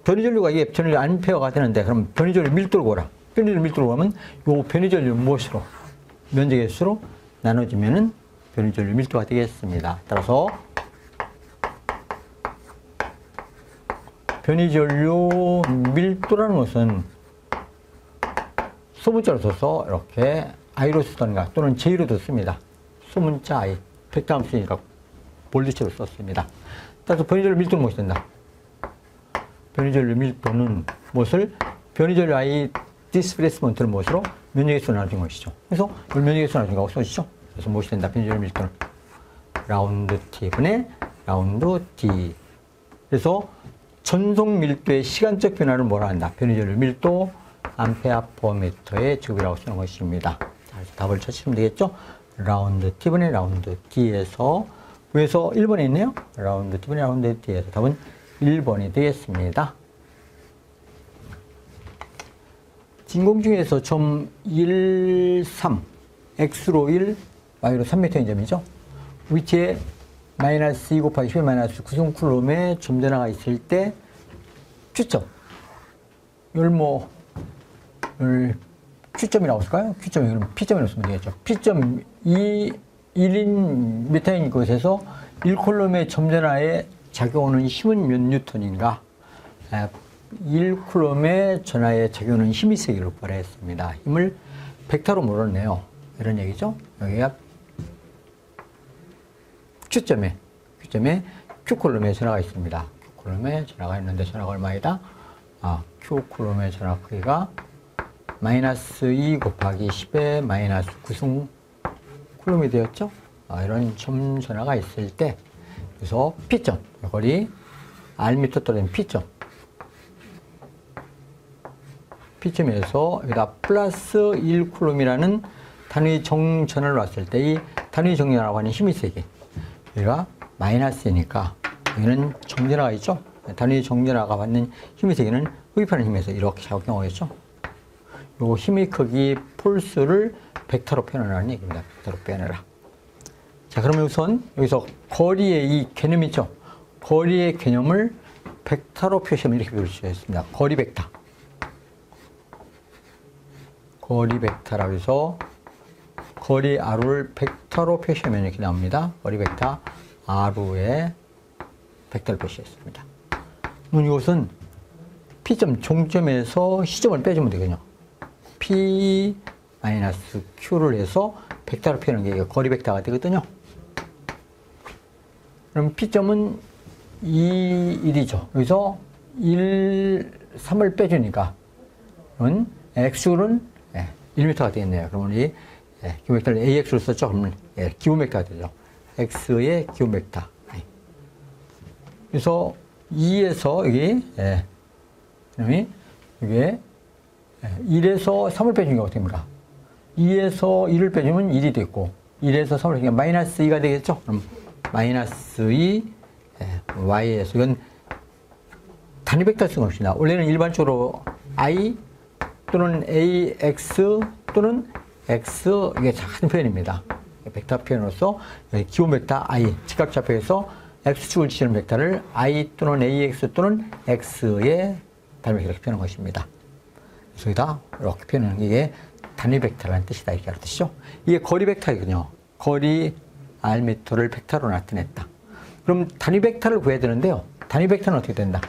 변이전류가 이게 전류 암페어가 되는데 그럼 변이전류 밀도를 구하라. 변이전류 밀도를 구하면 요 변이전류 무엇으로? 면적의 수로 나눠지면은 변이전류 밀도가 되겠습니다. 따라서 변이전류 밀도라는 것은 소문자로 써서 이렇게 I로 쓰던가 또는 J로도 씁니다. 소문자 I, 벡터함수니까 볼드체로 썼습니다. 따라서 변이전류 밀도는 무엇이 된다? 변이전류 밀도는 무엇을? 변이전류 I 디스플레이스먼트를 무엇으로? 면적의 수로 나눠진 것이죠. 그래서 면적의 수로 나눠진 거하고 써지죠. 그래서 무엇이 된다? 변이전류 밀도는 라운드 T분의 라운드 D. 그래서 전속 밀도의 시간적 변화를 뭐라 한다? 변이전류 밀도 암페어 퍼 미터의 제곱이라고 쓰는 것입니다. 자, 그래서 답을 쳐주시면 되겠죠? 라운드 T분의 라운드 D에서 위에서 1번에 있네요. 라운드 T분의 라운드 D에서 답은 1번이 되겠습니다. 진공 중에서 점 13, X로 1, Y로 3m인 점이죠. 위치에 마이너스 2 곱하기 10의 마이너스 9쿨롬의 점전화가 있을 때 Q점. 이걸 Q점이라고 쓸까요? Q점이 그럼 P점이라고 쓰면 되겠죠. P점 1인 미터인 곳에서 1쿨롬의 점전화에 작용하는 힘은 몇 뉴턴인가? 1쿨롬의 전하에 작용하는 힘이 세기를 구하했습니다. 힘을 벡터로 물었네요. 이런 얘기죠. 여기가 Q점에 Q쿨롬의 전하가 있습니다. Q쿨롬의 전하가 있는데 전하가 얼마이다? Q쿨롬의 전하 크기가 마이너스 2 곱하기 10의 마이너스 9승 쿨롬이 되었죠. 이런 점 전하가 있을 때 그래서 P점, 거리 R미터 떨어진 P점에서 여기다 플러스 1쿨롬이라는 단위 정전을 놨을 때 이 단위 정전하고 하는 힘이 세게 여기가 마이너스니까 여기는 정전화가 있죠. 단위 정전화가 받는 힘이 세기는 흡입하는 힘에서 이렇게 작용하겠죠. 요 힘의 크기 폴스를 벡터로 표현하라는 얘기입니다. 벡터로 표현해라. 자, 그러면 우선 여기서 거리의 이 개념 있죠? 거리의 개념을 벡터로 표시하면 이렇게 배울 수 있습니다. 거리 벡터. 거리 벡터라고 해서 거리 R을 벡터로 표시하면 이렇게 나옵니다. 거리 벡터 R에 벡터를 표시했습니다. 그럼 이것은 P점 종점에서 시점을 빼주면 되거든요. P 마이너스 Q를 해서 벡터로 표현하는 게 거리 벡터가 되거든요. 그럼 P점은 2, 1이죠. 여기서 1, 3을 빼주니까 X는 1m가 되겠네요. 그러면 이 기본 벡터를 AX로 썼죠. 그러면 기본 벡터가 되죠. X의 기본 벡터. 그래서 2에서 여기 그다음에 이게 1에서 3을 빼주는 게 어떻게 됩니까? 2에서 1을 빼주면 1이 되고 1에서 3을 빼주면 마이너스 2가 되겠죠? 그럼 마이너스 2 Y에서 이건 단위 벡터 쓴 것입니다. 원래는 일반적으로 I 또는 AX 또는 X 이게 작은 표현입니다. 벡터 표현으로서 기본 벡터 I 직각좌표에서 X축을 지시는 벡터를 I 또는 AX 또는 X의 단위 벡터로 표현한 것입니다. 그래서 여기다 이렇게 표현하는 게 이게 단위 벡터라는 뜻이다. 이렇게 하는 뜻이죠. 이게 거리 벡터이거든요. 거리 R를 벡터로 나타냈다. 그럼 단위 벡터를 구해야 되는데요. 단위 벡터는 어떻게 된다?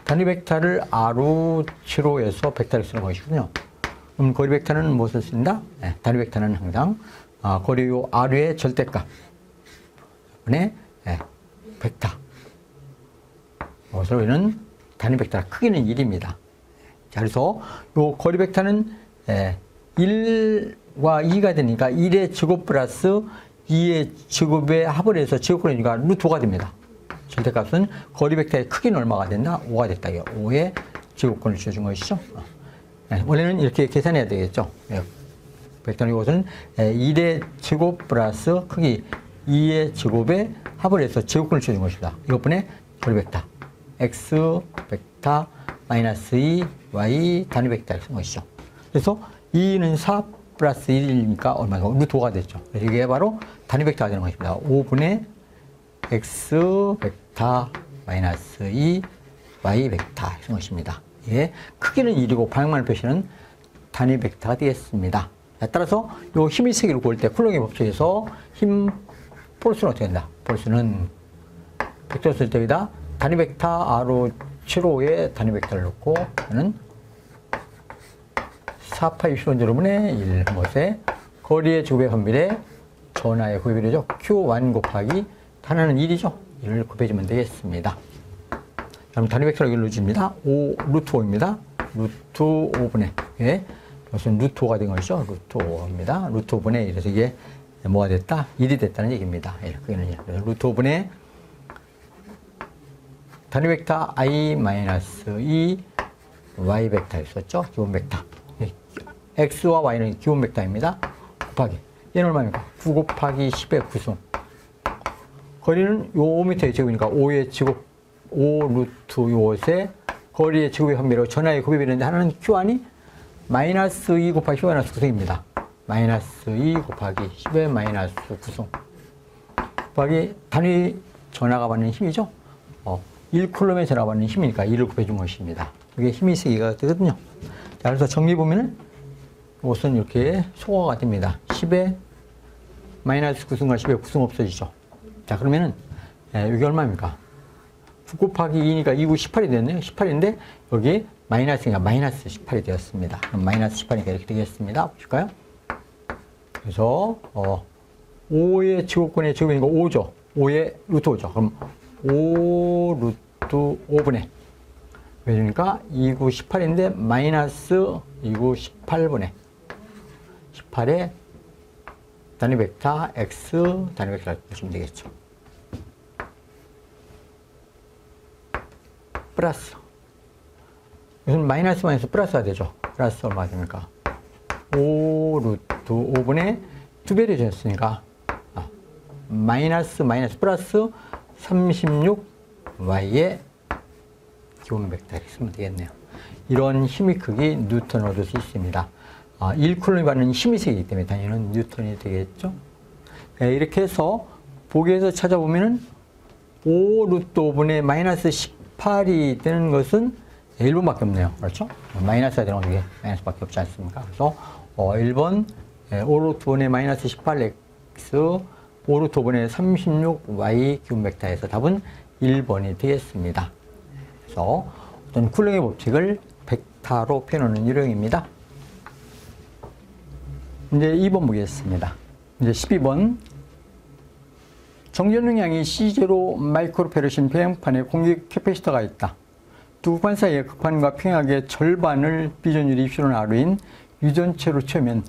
단위 벡터를 R치로에서 벡터를 쓰는 것이군요. 그럼 거리 벡터는 무엇을 쓴다? 네, 단위 벡터는 항상 거리 R의 절대값 분의 벡터. 그래서 우리는 단위 벡터 크기는 1입니다. 자, 그래서 요 거리 벡터는 1과 2가 되니까 1의 제곱 플러스 2의 제곱의 합을 해서 제곱을 해주니까 루트 5가 됩니다. 절대값은 거리 벡터의 크기는 얼마가 된다? 5가 됐다. 5의 제곱권을 주어준 것이죠. 원래는 이렇게 계산해야 되겠죠. 벡터는 이것은 1의 제곱 플러스 크기 2의 제곱의 합을 해서 제곱권을 주어준 것입니다. 이것분의 거리 벡터 x 벡터 마이너스 2 y 단위 벡터를 쓴 것이죠. 그래서 2는 4 플러스 1이니까 얼마가 루트 5가 됐죠. 그래서 이게 바로 단위 벡터가 되는 것입니다. 5분의 x 벡터 마이너스 2 y 벡터 쓴 것입니다. 예, 크기는 1이고 방향만을 표시는 단위 벡터가 되겠습니다. 따라서 이 힘의 세기를 구할 때 쿨롱의 법칙에서 힘 폴스는 어떻게 된다? 폴스는 벡터 쓸 때 여기다 단위 벡터 R75에 단위 벡터를 넣고 저는 4파이 엡실론 제로분의 1 것에 거리의 제곱의 환비례 전하의 곱비례죠. Q1 곱하기 단하는 1이죠. 1을 곱해주면 되겠습니다. 그럼 단위 벡터를 여기로 줍니다. 5 루트 5입니다. 루트 5분의 이것은 루트 5가 된 것이죠. 루트 5입니다. 루트 5분의 1. 그래서 이게 뭐가 됐다? 1이 됐다는 얘기입니다. 그래서 루트 5분의 단위 벡터 i-2 y 벡터 있었죠? 기본 벡터. x와 y는 기본 벡터입니다. 곱하기. 얘는 얼마입니까? 9 곱하기 10의 9승. 거리는 요 5m의 제곱이니까 5의 제곱, 5 루트 요것에 거리의 제곱의 환비례로 전하의 곱이 되는데 하나는 Q1이 마이너스 2 곱하기 10의 마이너스 9승입니다. 마이너스 2 곱하기 10의 마이너스 9승. 곱하기 단위 전하가 받는 힘이죠. 1쿨럼에 전하 받는 힘이니까 2를 곱해준 것입니다. 이게 힘이 세기가 되거든요. 자, 그래서 정리 보면은 이것은 이렇게 소거가 됩니다. 10의 마이너스 9승과 10의 9승 없어지죠. 자, 그러면은 이게 얼마입니까? 9 곱하기 2니까 2구 18이 됐네요. 18인데 여기 마이너스니까 마이너스 18이 되었습니다. 그럼 마이너스 18이니까 이렇게 되겠습니다. 보실까요? 그래서 5의 제곱권의 제곱이니까 5죠. 5의 루트 5죠. 그럼 5 루트 5분의 그러니까 2구 18인데 마이너스 2구 18분의 18의 단위 벡터 x 단위 벡터를 보시면 되겠죠. 플러스 이것은 마이너스 플러스가 되죠. 플러스 얼마 됩니까? 5 루트 5분의 2배를 줬으니까 마이너스 플러스 36y의 기본 벡터를 쓰면 되겠네요. 이런 힘의 크기 뉴턴을 얻을 수 있습니다. 1쿨럼이 받는 힘의 세기이기 때문에 당연히 뉴턴이 되겠죠. 네, 이렇게 해서 보기에서 찾아보면은 5 루트 5분의 마이너스 18이 되는 것은 1번밖에 없네요. 그렇죠? 마이너스가 되는 게 마이너스밖에 없지 않습니까? 그래서 1번 5 루트 5분의 마이너스 18x 5 루트 5분의 36y 기본 벡터에서 답은 1번이 되겠습니다. 그래서 어떤 쿨링의 법칙을 벡터로 표현하는 유형입니다. 이제 2번 보겠습니다. 이제 12번. 정전능량이 C0 마이크로페르신 평행판에 공기 캐패시터가 있다. 두 극판 사이의 극판과 평행하게 절반을 비전율이 입시론 R인 유전체로 채우면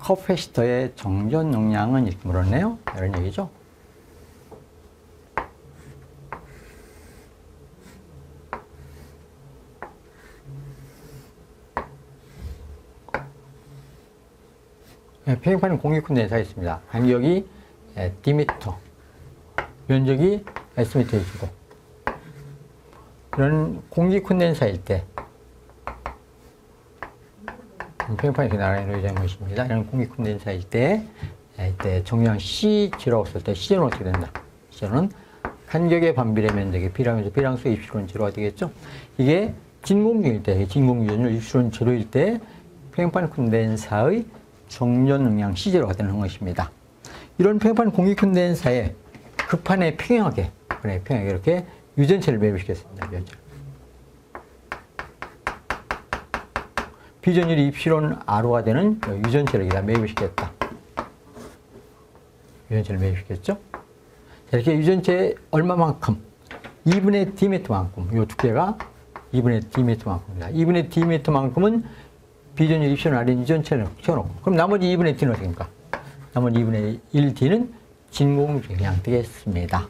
캐패시터의 정전 용량은 이렇게 물었네요. 이런 얘기죠. 평행판은 공기 콘덴서가 있습니다. 간격이 D미터, 면적이 S미터이고, 이런 공기 콘덴서일 때, 평행판이 이렇게 나란히 놓여져 있는 것입니다. 이런 공기 콘덴서일 때, 이때 정량 C0라고 쓸 때, C0는 어떻게 된다? C0는 간격의 반비례 면적이 B라면서 B랑수의 입실은 제로가 되겠죠. 이게 진공중일 때, 진공유전율 입실은 제로일 때 평행판 콘덴사의 정전 응량 C제로가 되는 것입니다. 이런 평행판 공기 콘덴사에 급판에 평행하게 이렇게 유전체를 매입시켰습니다. 유전체. 비전율이 입실은 R호가 되는 유전체를 여기다 매입시켰다. 유전체를 매입시켰죠. 이렇게 유전체 얼마만큼? 2분의 D매트만큼. 이 두께가 2분의 D매트만큼입니다. 2분의 D매트만큼은 비전율 입실은 R인 유전체를 채워놓고. 그럼 나머지 2분의 D는 어떻게 됩니까? 나머지 2분의 1D는 진공중량 되겠습니다.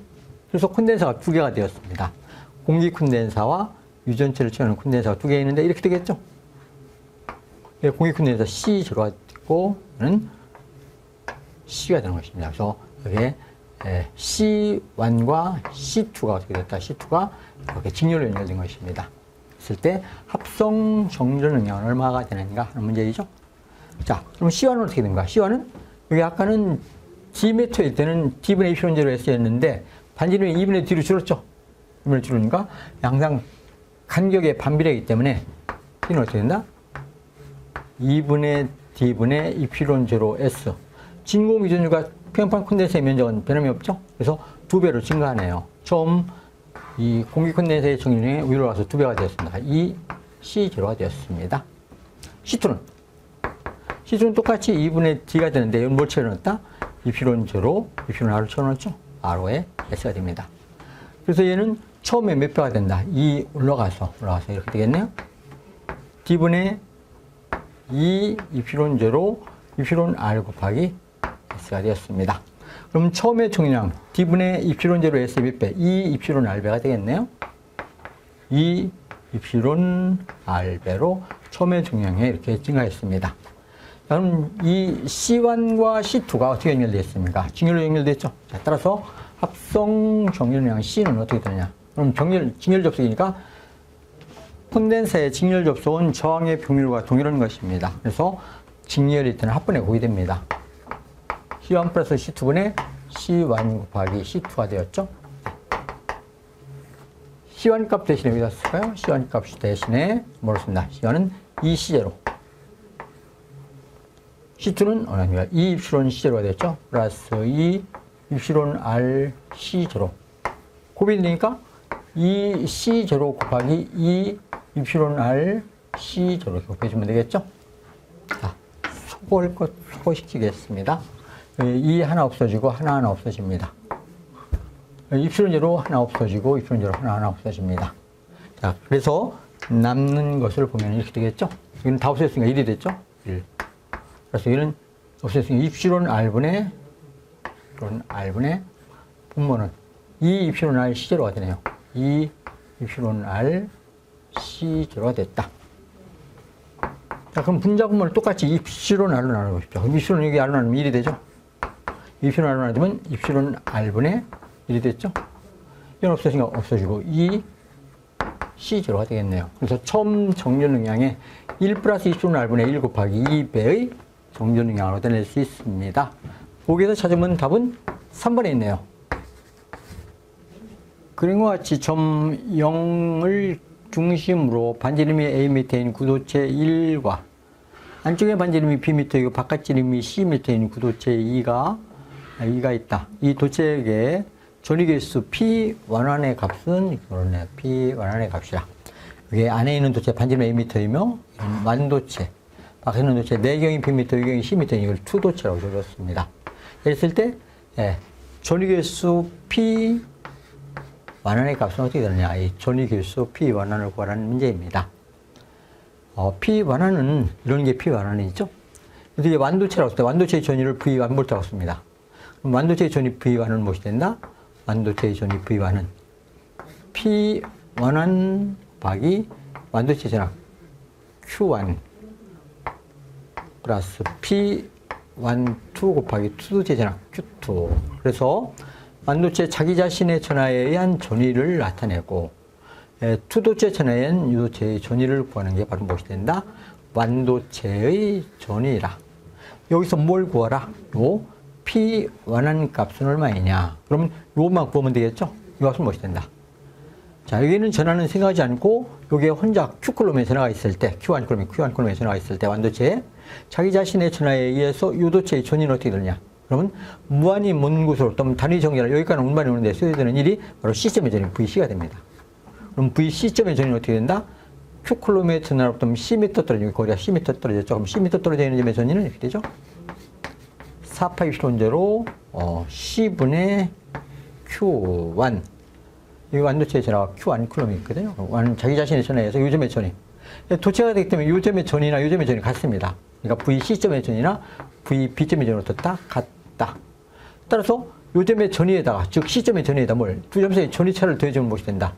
그래서 콘덴서가 두 개가 되었습니다. 공기 콘덴서와 유전체를 채우는 콘덴서가 두 개 있는데 이렇게 되겠죠? 공기 콘덴서 C0가 있고, 이는 C가 되는 것입니다. 그래서 여기에 C1과 C2가 어떻게 됐다? C2가 이렇게 직렬로 연결된 것입니다. 했을 때 합성 정전 응량은 얼마가 되는가 하는 문제이죠. 자, 그럼 C1은 어떻게 된가? C1은 여기 아까는 D매터일 때는 D분의 E표현제로 S였는데 반지름이 2분의 D로 줄었죠. 2분의 줄으니까 항상 간격의 반비례이기 때문에 D는 어떻게 된다? 2분의 D분의 E표현제로 S. 진공 유전율과 평행판 콘덴서의 면적은 변함이 없죠. 그래서 2배로 증가하네요. 처음 이 공기 콘덴서의 정률이 위로 와서 2배가 되었습니다. 이 C0가 되었습니다. C2는 똑같이 2분의 D가 되는데 이건 뭘 채워넣었다? E표현 제로, E표현 R을 채워넣었죠. R호에 S가 됩니다. 그래서 얘는 처음에 몇 배가 된다? 2 올라가서 이렇게 되겠네요. D분의 2 E표현 제로, E표현 R 곱하기 S가 되었습니다. 그럼 처음에 총량 D분의 E표현 제로 S 몇 배? 2 E표현 R배가 되겠네요. 2 E표현 R배로 처음에 총량에 이렇게 증가했습니다. 그럼 이 C1과 C2가 어떻게 연결되어 있습니까? 직렬로 연결됐죠. 자, 따라서 합성 정렬량 C는 어떻게 되느냐? 그럼 직렬 접속이니까 콘덴서의 직렬 접속은 저항의 평밀과 동일한 것입니다. 그래서 직렬일 때는 합분의 곱이 됩니다. C1 플러스 C2분의 C1 곱하기 C2가 되었죠. C1 값 대신에 여기다 쓸까요? C1 값 대신에 뭐로 쓴다? C1은 2C0. C2는 얼마입니까? 2 입실론 C0가 됐죠? 플러스 2 입실론 R C0. 곱이 되니까 2 C0 곱하기 2 입실론 R C0 이렇게 곱해주면 되겠죠? 자, 소거시키겠습니다. 2 하나 없어지고 하나 없어집니다. 입실론 제로 하나 없어지고 입실론 제로 하나 없어집니다. 자, 그래서 남는 것을 보면 이렇게 되겠죠? 여기는 다 없어졌으니까 1이 됐죠? 1. 그래서 얘는 없어졌으니까 입실론 R분의 분모는 2 입실론 R C0가 되네요. 2 입실론 R C0가 됐다. 자, 그럼 분자분모를 똑같이 입실론 R로 나눠보십시오. 그럼 입실론 여기 R로 나누면 1이 되죠? 입실론 R로 나누면 입실론 R분의 1이 됐죠? 이건 없어지니까 없어지고 2 C0가 되겠네요. 그래서 처음 정렬 능량에 1 플러스 입실론 R분의 1 곱하기 2배의 정전 능량을 얻어낼 수 있습니다. 보기에서 찾으면 답은 3번에 있네요. 그림과 같이 점 0을 중심으로 반지름이 Am인 구도체 1과 안쪽에 반지름이 Bm이고 바깥지름이 Cm인 구도체 2가 있다. 이 도체의 전위계수 P 완환의 값은 그러네. P 완환의 값이라. 이게 안에 있는 도체 반지름 Am이며 완도체 밖에 있는 도체 내경이 Bm, 외경이 Cm 이걸 투도체라고 적었습니다. 이랬을 때 전위계수 P 완환의 값은 어떻게 되느냐? 이 전위계수 P 완환을 구하라는 문제입니다. P 완환은 이런 게 P 완환이죠. 그래서 이게 완도체라고 했을 때 완도체의 전위를 V 완볼트라고 씁니다. 그럼 완도체의 전위 V 완은 무엇이 된다? 완도체의 전위 V 완은 P 완환 곱하기 완도체 전압 Q1 플러스 P12 곱하기 투도체 전압 Q2. 그래서 완도체 자기 자신의 전하에 의한 전위를 나타내고 투도체 전하에 의한 유도체의 전위를 구하는 게 바로 무엇이 된다? 완도체의 전위라. 여기서 뭘 구하라? 요 P 완환 값은 얼마이냐? 그러면 요것만 구하면 되겠죠? 이것을 무엇이 된다. 자, 여기는 전하는 생각하지 않고 여기에 혼자 Q콜롬에 전하가 있을 때, Q1콜롬에 전하가 있을 때 완도체에 자기 자신의 전하에 의해서 유도체의 전위는 어떻게 되느냐. 그러면 무한히 먼 곳으로 또는 단위 정렬 여기까지 운반이 오는데 소요되는 일이 바로 C점의 전위 VC가 됩니다. 그럼 VC점의 전위는 어떻게 된다? Q콜롬의 전하로부터 Cm 떨어지고 거리가 Cm 떨어졌죠. 그럼 Cm 떨어져 있는 점의 전위는 이렇게 되죠. 4파이프론제로 C분의 Q1 이 완도체의 전하가 Q1 쿨럼이 있거든요. 자기 자신의 전하에서 요점의 전위. 도체가 되기 때문에 요점의 전위나 요점의 전위 같습니다. 그러니까 VC점의 전위나 VB점의 전위로 다 같다. 따라서 요점의 전위에다가, 즉 C점의 전위에다 뭘? 두 점사의 전위차를 더해주면 무엇이 된다?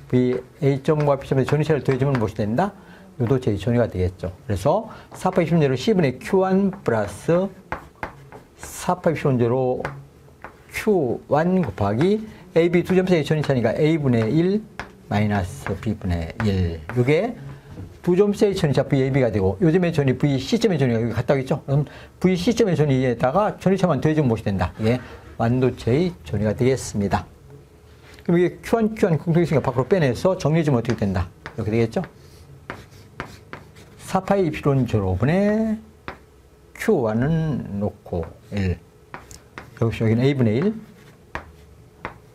VA점과 B점의 전위차를 더해주면 무엇이 된다? 요도체의 전위가 되겠죠. 그래서 4파이프론제로 C분의 Q1 플러스 4파이프론제로 Q1 곱하기 AB 두 점사의 전위차니까 A분의 1 마이너스 B분의 1. 이게 두 점사의 전위차 VAB가 되고 요점의 전위 VC점의 전위가 여기 같다겠죠? 그럼 VC점의 전위에다가 전위차만 더해주면 무엇이 된다? 이게 완도체의 전위가 되겠습니다. 그럼 이게 Q1 공통이니까 밖으로 빼내서 정리해주면 어떻게 된다? 이렇게 되겠죠? 4파이 이프론 제로분의 Q1은 놓고 1. 여기는 A분의 1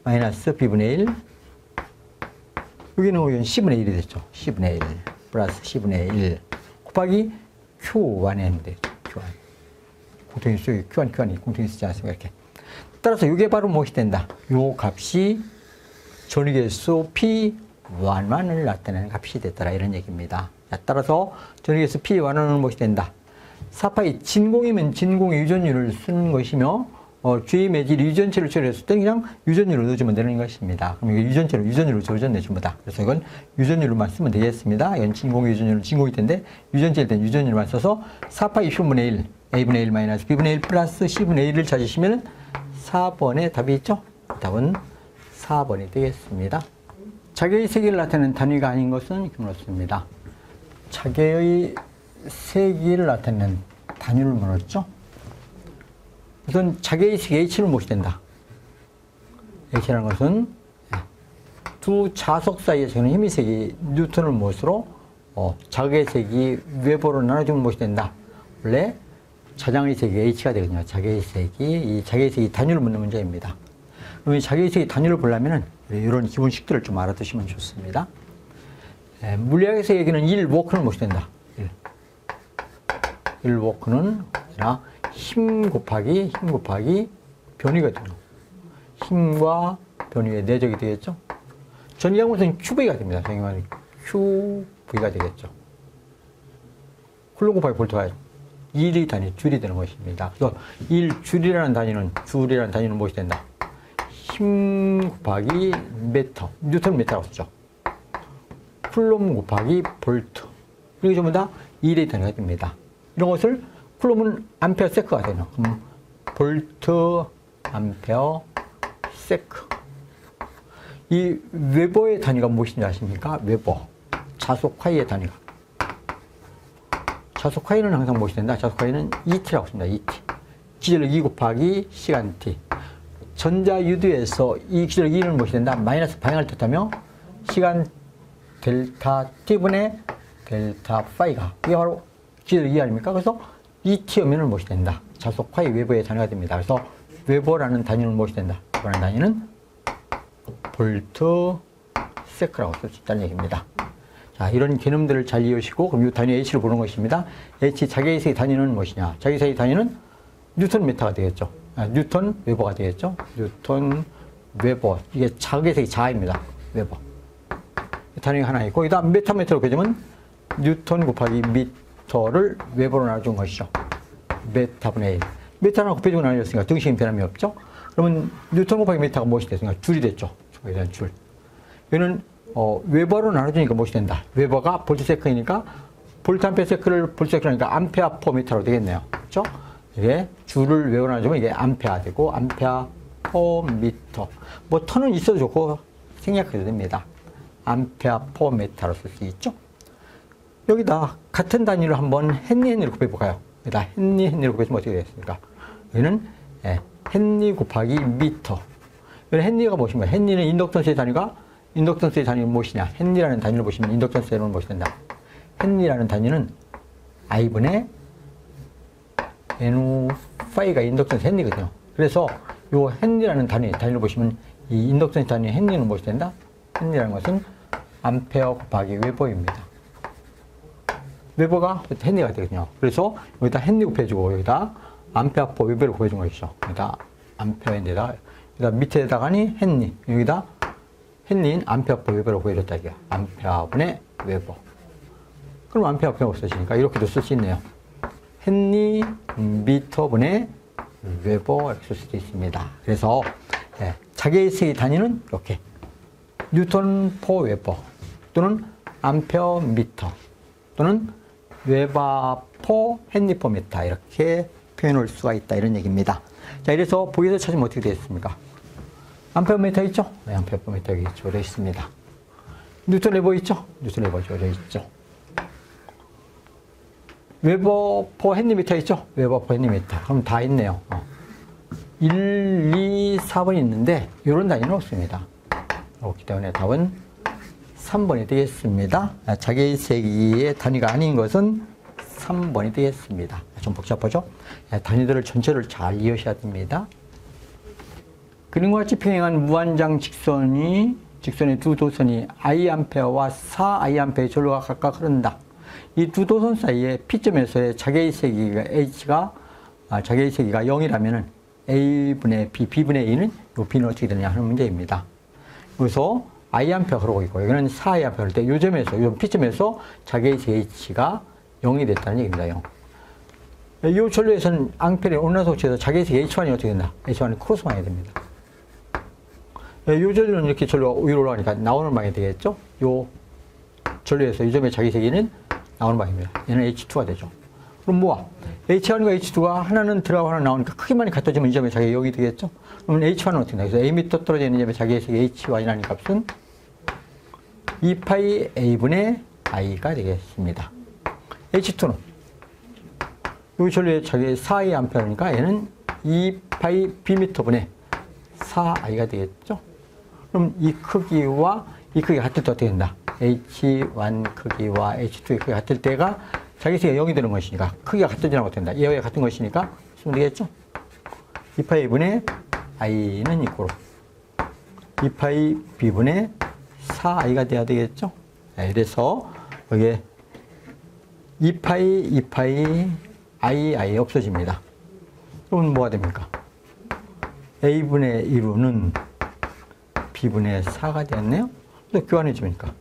마이너스 B분의 1 여기는 C분의 1이 됐죠. C분의 1 플러스 C분의 1 곱하기 Q1에 했는데 Q1 공통인수 Q1이 공통인수 쓰지 않습니까? 이렇게 따라서 이게 바로 무엇이 된다? 요 값이 전위계수 P11을 나타내는 값이 됐더라 이런 얘기입니다. 자, 따라서 전위계수 P11은 무엇이 된다? 4파이 진공이면 진공의 유전율을 쓰는 것이며 G 매질 유전체를 처리했을 때 그냥 유전율을 넣어주면 되는 것입니다. 그럼 이거 유전율을 조졌네 전부 다. 그래서 이건 유전율로만 쓰면 되겠습니다. 이건 진공의 유전율은 진공일 텐데 유전체일 때는 유전율만 써서 4파이 Q분의 1 A분의 1 마이너스 B분의 1 플러스 C분의 1을 찾으시면 4번에 답이 있죠. 답은 4번이 되겠습니다. 자기의 세기를 나타내는 단위가 아닌 것은 그렇습니다. 자기의 세기를 나타내는 단위를 물었죠. 우선 자기의 세기 H는 무엇이 된다? H라는 것은 두 자석 사이에 저는 힘의 세기 뉴턴을 무엇으로 자극의 세기 웨버로 나눠주면 무엇이 된다? 원래 자장의 세기 H가 되거든요. 자기의 세기, 이 자기의 세기 단위를 묻는 문제입니다. 그럼 이 자기의 세기 단위를 보려면은 이런 기본식들을 좀 알아두시면 좋습니다. 물리학에서 얘기는 1워크는 무엇이 된다? 1워크는 힘 곱하기 변위거든요. 힘과 변위의 내적이 되겠죠. 전기양분은 QV가 됩니다. 정의만 QV가 되겠죠. 쿨럼 곱하기 볼트가 1이 단위, 줄이 되는 것입니다. 그래서 1줄이라는 단위는 무엇이 된다? 힘 곱하기 미터, 뉴턴 미터라고 쓰죠. 쿨럼 곱하기 볼트. 이게 전부 다 1의 단위가 됩니다. 이런 것을 쿨럼은 암페어 세크가 되는. 그럼 볼트 암페어 세크. 이 웨버의 단위가 무엇인지 아십니까? 웨버. 자속화의 단위가. 자속화는 항상 무엇이 된다? 자속화는 ET라고 씁니다. ET. 기절력 2 곱하기 시간 T. 전자유도에서 이 기절력 2는 무엇이 된다? 마이너스 방향을 뜻하며 시간 델타 T분의 델타 파이가. 이게 바로 기절력 2 아닙니까? 그래서 ET 오면은 무엇이 된다? 자속화의 웨버의 단위가 됩니다. 그래서 웨버라는 단위는 무엇이 된다? 웨버라는 단위는 볼트 세크라고 쓸 수 있다는 얘기입니다. 자, 이런 개념들을 잘 이해하시고, 그럼 이 단위 H를 보는 것입니다. H 자기의 세기 단위는 무엇이냐? 자기의 세기 단위는 뉴턴 미터가 되겠죠. 뉴턴 웨버가 되겠죠. 뉴턴 웨버. 이게 자기의 세기 자입니다. 웨버. 단위가 하나 있고, 그 다음 메타로 그려주면 뉴턴 곱하기 미터를 웨버로 나눠준 것이죠. 메타분의 1. 메타랑 곱해주고 나눠졌으니까 등식은 변함이 없죠. 그러면 뉴턴 곱하기 메타가 무엇이 됐습니까? 줄이 됐죠. 줄. 얘는 웨버로 나눠주니까 무엇이 된다? 웨버가 볼트 세크이니까 볼트 암페어 세크를 볼트 세크라니까 암페어 퍼 미터로 되겠네요. 그렇죠? 이게 줄을 웨버로 나눠주면 이게 암페어 되고 암페어 퍼 미터. 뭐 터는 있어도 좋고 생략해도 됩니다. 암페어 퍼 미터로 쓸 수 있죠. 여기다 같은 단위로 한번 헨리로 곱해볼까요? 여기다 헨리로 곱해주면 어떻게 되겠습니까? 여기는 헨리 곱하기 미터. 헨리가 무엇인가? 헨리는 인덕턴스의 단위가 인덕턴스의 단위는 무엇이냐? 헨리라는 단위를 보시면 인덕턴스의 단위는 무엇이 된다? 헨리라는 단위는 I분의 N5가 인덕턴스 헨리거든요. 그래서 요 헨리라는 단위를 보시면 이 인덕턴스 단위 헨리는 무엇이 된다? 헨리라는 것은 암페어 곱하기 웨버입니다. 웨버가 헨리가 되거든요. 그래서 여기다 헨리 곱해주고 여기다 암페어 퍼 웨버를 곱해준 것이죠. 여기다 암페어인데다 여기다 밑에다가니 헨리, 여기다 헨리인 암페어 퍼 웨버를 곱해줬다 이게 암페어분의 웨버. 그럼 암페어 필요 없어지니까 이렇게도 쓸 수 있네요. 헨리 미터분의 웨버 이렇게 쓸 수도 있습니다. 그래서 자기의 단위는 이렇게 뉴턴 포 웨버 또는 암페어 미터 또는 웨버 포 헨리 포 미터 이렇게 표현할 수가 있다 이런 얘기입니다. 자, 이래서 보기에서 찾으면 어떻게 되겠습니까? 암페어 미터 있죠? 네, 암페어 미터 여기 적어져 있습니다. 뉴턴 웨버 있죠? 뉴턴 웨버 적어져 있죠. 웨버 포 헨리 미터 있죠? 웨버 포 헨리 미터. 그럼 다 있네요. 1, 2, 4번이 있는데 이런 단위는 없습니다. 없기 때문에 답은 3번이 되겠습니다. 자기의 세기의 단위가 아닌 것은 3번이 되겠습니다. 좀 복잡하죠? 단위들을 전체를 잘 이해하셔야 됩니다. 그림과 같이 평행한 무한장 직선의 두 도선이 I암페어와 4I암페어의 전류가 각각 흐른다. 이 두 도선 사이에 P점에서의 자기의 세기가 H가 자기의 세기가 0이라면은 A분의 B, B분의 A는 이 B는 어떻게 되느냐 하는 문제입니다. 그래서 I암페어 흐르고 있고 여기는 4I암페어 할 때 이 점에서, 이 P점에서 자기의 H가 0이 됐다는 얘기입니다. 0. 이 전류에서는 앙페르의 온난소치에서 자기의 H1이 어떻게 된다? H1이 크로스방이 됩니다. 이 전류는 이렇게 전류가 위로 올라가니까 나오는 방이 되겠죠? 이 전류에서 이 점의 자기 세기는 나오는 방입니다. 얘는 H2가 되죠. 그럼 뭐야? H1과 H2가 하나는 들어가고 하나 나오니까 크기만이 같아지면 이 점의 자기 0이 되겠죠? 그러면 H1은 어떻게 된다? 그래서 Am 떨어져 있는 점의 자기의 세기 H1이라는 값은 2파이 A분의 I가 되겠습니다. H2는 이 전류의 자기 4A니까 얘는 2파이 B미터분의 4I가 되겠죠? 그럼 이 크기와 이 크기가 같을 때 어떻게 된다? H1 크기와 H2의 크기가 같을 때가 자기 세기가 0이 되는 것이니까 크기가 같아지는 어떻게 된다? 얘와 같은 것이니까 쓰면 되겠죠? 2파이 분의 I는 이코로 2파이 B분의 4I가 돼야 되겠죠? 이래서 여기에 2파이 I 없어집니다. 그럼 뭐가 됩니까? A분의 1호는 B분의 4가 되었네요. 또 교환해 주니까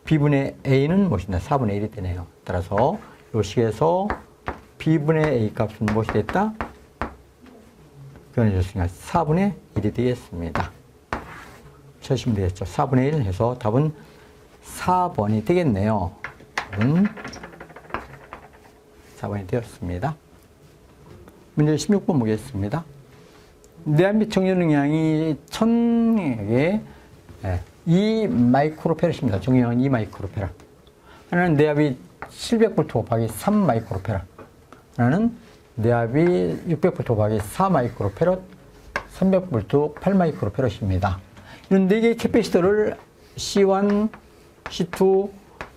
B분의 A는 무엇이냐? 4분의 1이 되네요. 따라서 이 식에서 B분의 A 값은 무엇이 됐다? 교환해 줬으니까 4분의 1이 되겠습니다. 쳐주시면 되겠죠. 4분의 1 해서 답은 4번이 되겠네요. 답은 4번이 되었습니다. 문제 16번 보겠습니다. 내한빛 정렬능량이 1000에 2 마이크로페라입니다. 정렬량은 2 마이크로페라. 하나는 내압이 700V 곱하기 3 마이크로페라. 하나는 내압이 600V 곱하기 4 마이크로페라, 300V 8 마이크로페라입니다. 이런 4개의 캐패시터를 C1, C2,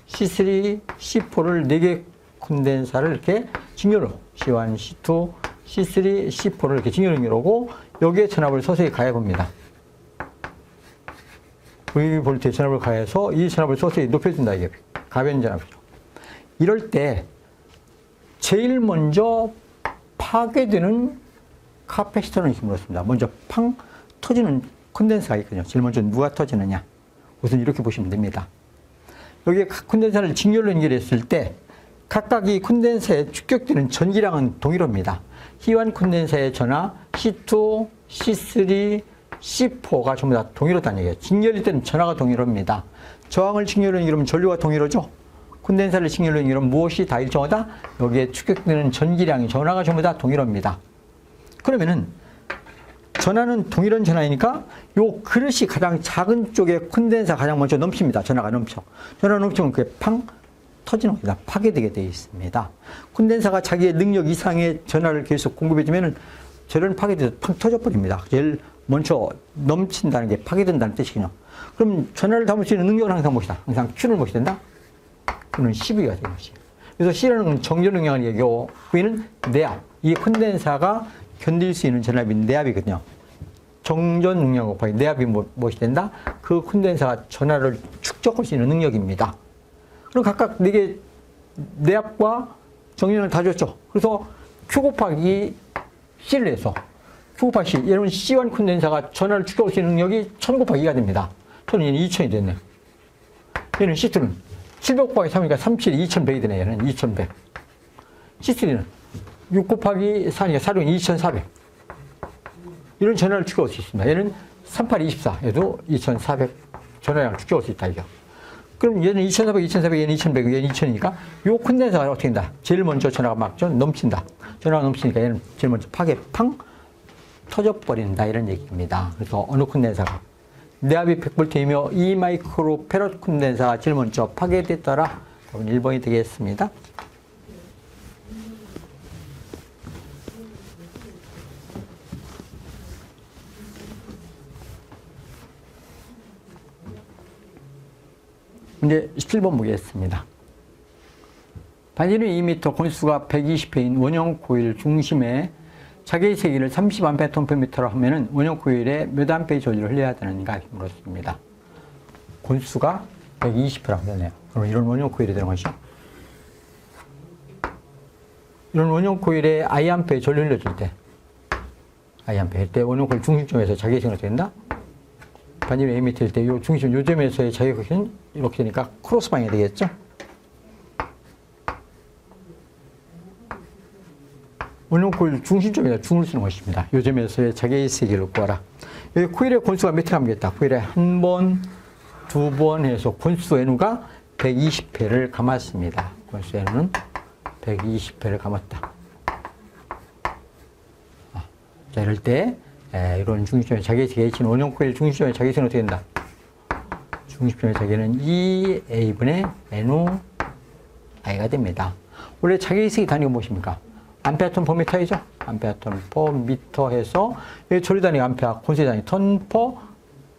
C3, C4를 4개 콘덴사를 이렇게 직렬로 C1, C2, C3, C4를 이렇게 직렬 연결하고 여기에 전압을 서서히 가해봅니다. V볼트에 전압을 가해서 이 전압을 서서히 높여준다. 이게 가변 전압이죠. 이럴 때 제일 먼저 파괴되는 카패시터는 이렇게 물었습니다. 먼저 팡 터지는 콘덴사가 있거든요. 제일 먼저 누가 터지느냐. 우선 이렇게 보시면 됩니다. 여기에 각 콘덴사를 직렬로 연결했을 때 각각 이 콘덴사에 축격되는 전기량은 동일합니다. T1 콘덴사의 전하 C2, C3, C4가 전부 다 동일하다는 얘기예요. 직렬일 때는 전하가 동일합니다. 저항을 직렬로 연결하면 전류가 동일하죠. 콘덴사를 직렬로 연결하면 무엇이 다 일정하다? 여기에 축격되는 전기량이 전하가 전부 다 동일합니다. 그러면은 전하는 동일한 전하이니까 요 그릇이 가장 작은 쪽에 콘덴사 가장 먼저 넘칩니다. 전하가 넘쳐. 전하가 넘치면 그게 팡 터지는 겁니다. 파괴되게 되어 있습니다. 콘덴사가 자기의 능력 이상의 전하를 계속 공급해주면은 저런 파괴돼서 팡 터져버립니다. 제일 먼저 넘친다는 게 파괴된다는 뜻이군요. 그럼 전하를 담을 수 있는 능력은 항상 무엇이다? 항상 Q는 무엇이 된다? Q는 12가 되는 것이. 그래서 C라는 정전 능량을 얘기하고 V는 내압. 이 콘덴사가 견딜 수 있는 전압인 내압이거든요. 정전 능량 곱하기 내압이 무엇이 된다? 그 콘덴사가 전하를 축적할 수 있는 능력입니다. 그럼 각각 4개 내압과 정전을 다 줬죠. 그래서 Q 곱하기 C를 해서 Q 곱하기 C. 여러분 C1 콘덴사가 전하를 축적할 수 있는 능력이 1000 곱하기 2가 됩니다. 저는 얘는 2000이 됐네요. 얘는 C2는 700 곱하기 3이니까 37, 2100이 되네. 얘는 2100. C3는 6 곱하기 4니까 4는 2400. 이런 전하를 축적할 수 있습니다. 얘는 38, 24. 얘도 2400 전하량을 축적할 수 있다. 이거. 그럼 얘는 2400, 2400, 얘는 2100, 얘는 2000이니까 요 콘덴사가 어떻게 된다? 제일 먼저 전하가 막 넘친다. 전하가 넘치니까 얘는 제일 먼저 파괴 팡 터져버린다. 이런 얘기입니다. 그래서 어느 콘덴사가 내압이 100V이며 2마이크로 페럿 콘덴사가 제일 먼저 파괴됐더라. 1번이 되겠습니다. 이제 17번 보겠습니다. 반지름 2m, 건수가 120회인 원형 코일 중심에 자기의 세기를 30A/m/m로 하면은 원형 코일에 몇 암페의 전류를 흘려야 되는가 물었습니다. 건수가 120회라고 되네요. 그럼 이런 원형 코일이 되는 것이죠. 이런 원형 코일에 I암페의 전류를 흘려줄 때, I암페일 때 원형 코일 중심점에서 자기의 세기가 된다? 반지름 2m일 때 이 중심 요점에서의 자기의 이렇게 되니까 크로스 방향이 되겠죠? 원형 코일 중심점에다 중을 쓰는 것입니다. 요점에서의 자기의 세기를 구하라. 여기 코일의 권수가 몇 회 감겠다. 코일에 한 번, 두 번 해서 권수 N우가 120회를 감았습니다. 권수 N우는 120회를 감았다. 자, 이럴 때 이런 중심점에 자기의 세기 H는 원형 코일 중심점에 자기의 세기는 어떻게 된다? 중심점의 자기는 2A분의 NU I가 됩니다. 원래 자기의 세기 단위가 무엇입니까? 암페어톤 퍼 미터이죠? 암페어톤 퍼 미터 해서 조류 단위가 암페어, 콘수 단위 톤 퍼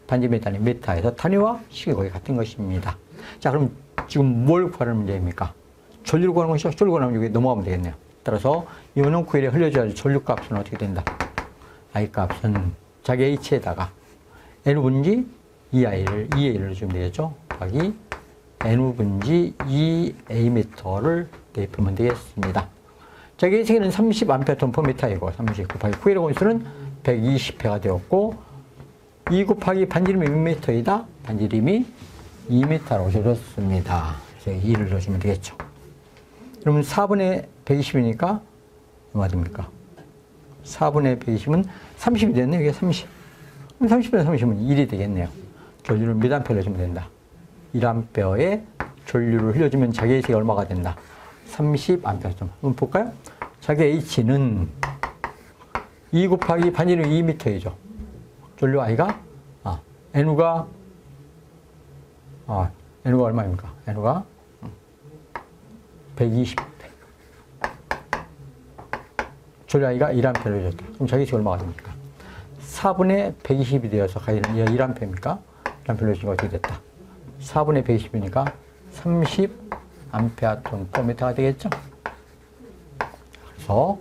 반지름 단위 메타에서 단위와 식이 거의 같은 것입니다. 자, 그럼 지금 뭘 구하는 문제입니까? 전류를 구하는 것이죠? 전류 구하면 여기 넘어가면 되겠네요. 따라서 이 원형 코일에 흘려줘야 할 전류 값은 어떻게 된다? I 값은 자기 H에다가 N분지 2A를 주면 되겠죠? 곱하기 N분지 2Am를 대입하면 되겠습니다. 자기의 세기는 30A/m이고 30 곱하기 코일의 건수는 120회가 되었고 2 곱하기 반지름이 몇 m이다? 반지름이 2m라고 줘줬습니다. 그래서 2를 넣어주면 되겠죠. 그러면 4분의 120이니까 얼마 됩니까? 4분의 120은 30이 됐네요. 이게 30. 그럼 30분의 30은 1이 되겠네요. 전류를 몇 암페어를 주면 된다? 1암페어에 전류를 흘려주면 자기의 세기가 얼마가 된다? 30A. 한번 볼까요? 자기 H는 2 곱하기 반지름 2m이죠. 전류 I가, N우가 얼마입니까? N우가 120. 전류 I가 1A를 줬다. 그럼 자기 세기 얼마가 됩니까? 4분의 120이 되어서 가는 1A입니까? 1A를 주면 어떻게 됐다? 4분의 120이니까 30A/m가 되겠죠? 그래서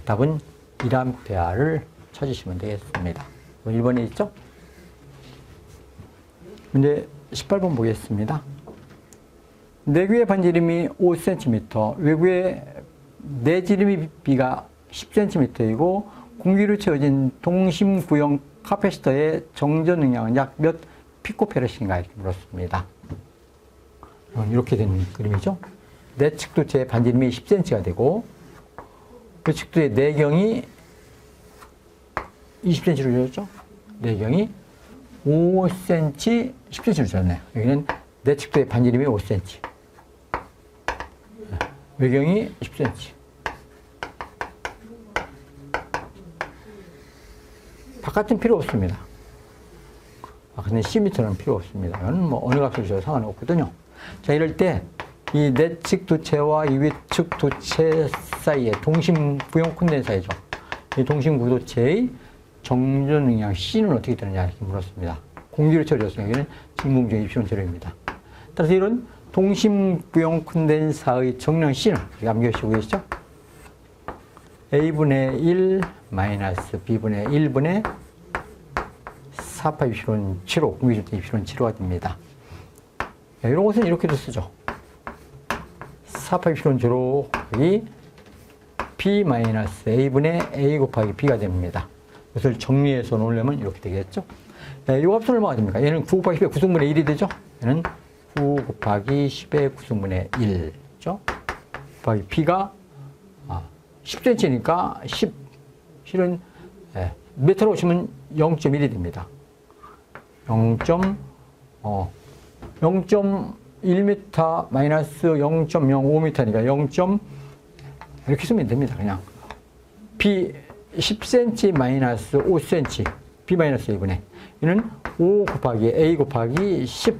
답은 1A를 찾으시면 되겠습니다. 1번에 있죠? 문제 18번 보겠습니다. 내구의 반지름이 5cm, 외구의 내지름이 B가 10cm이고 공기로 채워진 동심구형 카패시터의 정전 능량은 약 몇 피코페럿인가 이렇게 물었습니다. 이렇게 된 그림이죠. 내측도체의 반지름이 10cm가 되고 그 측도의 내경이 20cm로 줬죠. 내경이 5cm, 10cm로 줬네요. 여기는 내측도의 반지름이 5cm, 외경이 10cm. 바깥은 필요 없습니다. 바깥은 10m는 필요 없습니다. 이건 뭐 어느 값을 줘도 상관없거든요. 자, 이럴 때 이 내측 도체와 이 외측 도체 사이에 동심 구형 콘덴사이죠. 이 동심 구도체의 정전 영향 C는 어떻게 되느냐 이렇게 물었습니다. 공기로 처리했으면 여기는 진공중 입시론 재료입니다. 따라서 이런 동심부용 콘덴사의 정량 C는 암기하시고 계시죠? A분의 1 마이너스 B분의 1분의 4파 입시론 7호, 공기중대 입시론 7호가 됩니다. 이런 것은 이렇게도 쓰죠. 4파 입시론 7호 곱하기 B 마이너스 A분의 A 곱하기 B가 됩니다. 이것을 정리해서 놓으려면 이렇게 되겠죠. 이 값은 얼마가 됩니까? 얘는 9 곱하기 10의 9승분의 1이 되죠. 얘는 9 곱하기 10의 9승분의 1죠. 곱하기 B가 10cm니까 10, 실은 메타로 오시면 0.1이 됩니다. 0.1m 마이너스 0.05m니까 0. 이렇게 쓰면 됩니다. 그냥 B 10cm 마이너스 5cm B 마이너스 A분의 이는 5 곱하기 A 곱하기 10.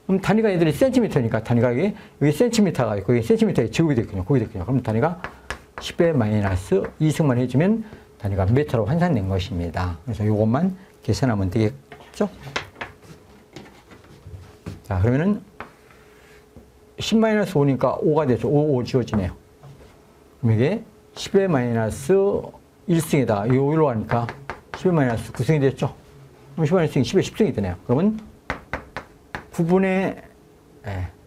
그럼 단위가 얘들이 센티미터니까 단위가 여기 센티미터가 있고 여기 센티미터에 제곱이 됐군요. 곱이 됐군요. 그럼 단위가 10의 마이너스 2승만 해주면 단위가 미터로 환산된 것입니다. 그래서 이것만 계산하면 되겠죠? 자, 그러면은 10 마이너스 5니까 5가 되죠. 5 지워지네요. 그럼 이게 10의 마이너스 1승이다. 이 5일로 하니까 10의 마이너스 9승이 됐죠. 그럼 10의 마이너스 10의 10승이 되네요. 그러면 9분의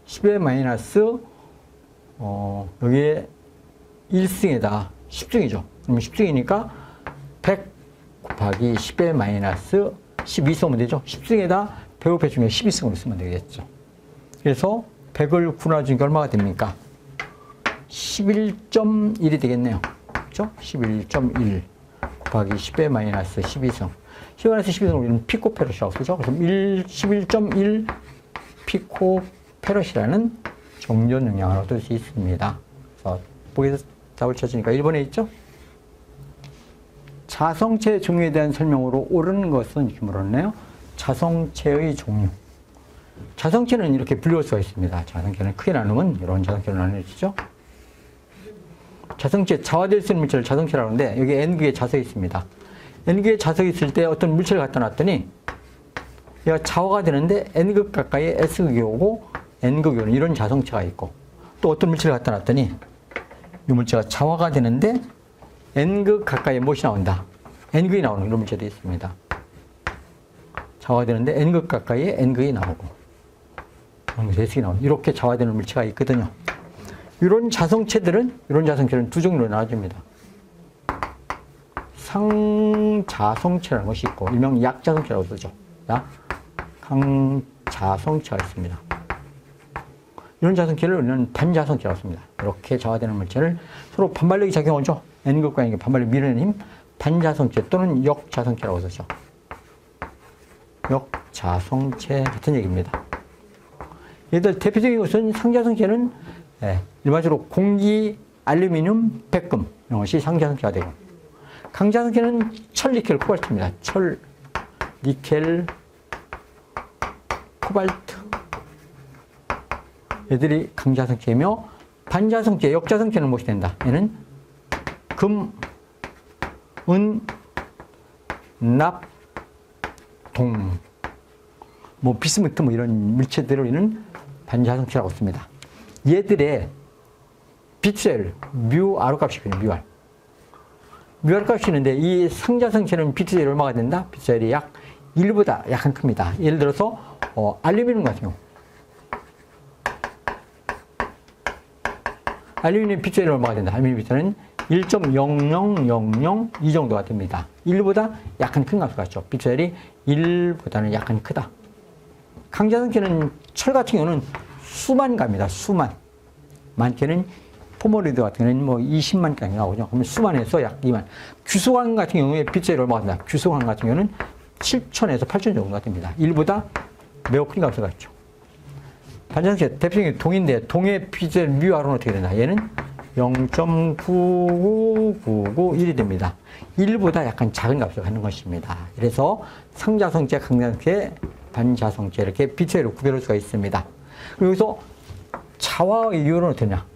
10의 마이너스 여기에 1승에다 10승이죠. 그럼 10승이니까 100 곱하기 10의 마이너스 12 쓰면 되죠. 10승에다 100의 중에 12승으로 쓰면 되겠죠. 그래서 100을 구나주니까 얼마가 됩니까? 11.1이 되겠네요. 그렇죠? 11.1 곱하기 10의 마이너스 12승. 10의 마이너스 12승을 우리는 피코페럿이라고 쓰죠. 그래서 11.1 피코페럿이라는 정전 영향을 얻을 수 있습니다. 그래서 보기에서 답을 찾으니까 1번에 있죠? 자성체 종류에 대한 설명으로 옳은 것은 이렇게 물었네요. 자성체의 종류. 자성체는 이렇게 분류할 수가 있습니다. 자성체는 크게 나누면 이런 자성체로 나누어지죠. 자성체, 자화될 수 있는 물질을 자성체라고 하는데 여기 N극의 자석이 있습니다. N극의 자석이 있을 때 어떤 물질을 갖다 놨더니 얘가 자화가 되는데 N극 가까이에 S극이 오고 N극이 오는 이런 자성체가 있고 또 어떤 물질을 갖다 놨더니 이 물체가 자화가 되는데 N극 가까이에 무엇이 나온다? N극이 나오는 이런 물체도 있습니다. 자화되는데 N극 가까이에 N극이 나오고 S극이 나오는 이렇게 자화되는 물체가 있거든요. 이런 자성체는 두 종류로 나눠집니다. 상자성체라는 것이 있고 일명 약자성체라고 쓰죠. 강자성체가 있습니다. 이런 자성체를 우리는 반자성체라고 씁니다. 이렇게 자화되는 물체를 서로 반발력이 작용하죠. N극과 N극 반발력 밀어내는 힘, 반자성체 또는 역자성체라고 쓰죠. 역자성체 같은 얘기입니다. 얘들 대표적인 것은 상자성체는 일반적으로 공기, 알루미늄, 백금 이런 것이 상자성체가 되고 강자성체는 철, 니켈, 코발트입니다. 철, 니켈, 코발트 얘들이 강자성체이며 반자성체, 역자성체는 무엇이 된다? 얘는 금, 은, 납, 동, 비스무트 이런 물체들을 우리는 반자성체라고 씁니다. 얘들의 비트셀, 뮤, R 값이 있거든요, 뮤, R. 뮤, R 값이 있는데 이 상자성체는 비트셀이 얼마가 된다? 비트셀이 약 1보다 약간 큽니다. 예를 들어서 알루미늄 같은 경우. 알루미늄 비트셀이 얼마가 된다? 알루미늄 비트셀은 1.0000 이 정도가 됩니다. 1보다 약간 큰 값을 갖죠. 비트셀이 1보다는 약간 크다. 강자성체는 철 같은 경우는 수만 갑니다. 수만. 많게는 포머리드 같은 경우는 20만 가까이 나오죠. 그러면 수만에서 약 2만. 규소광 같은 경우에 비트셀이 얼마가 된다? 규소광 같은 경우는 7,000에서 8,000 정도가 됩니다. 1보다 매우 큰 값을 갖죠. 반자성체 대표적인 동인데 동의 비트셀 뮤R은 어떻게 되나? 얘는 0.99991이 됩니다. 1보다 약간 작은 값을 갖는 것입니다. 그래서 상자성체, 강자성체, 반자성체 이렇게 비트셀로 구별할 수가 있습니다. 그리고 여기서 자화율은 어떠냐?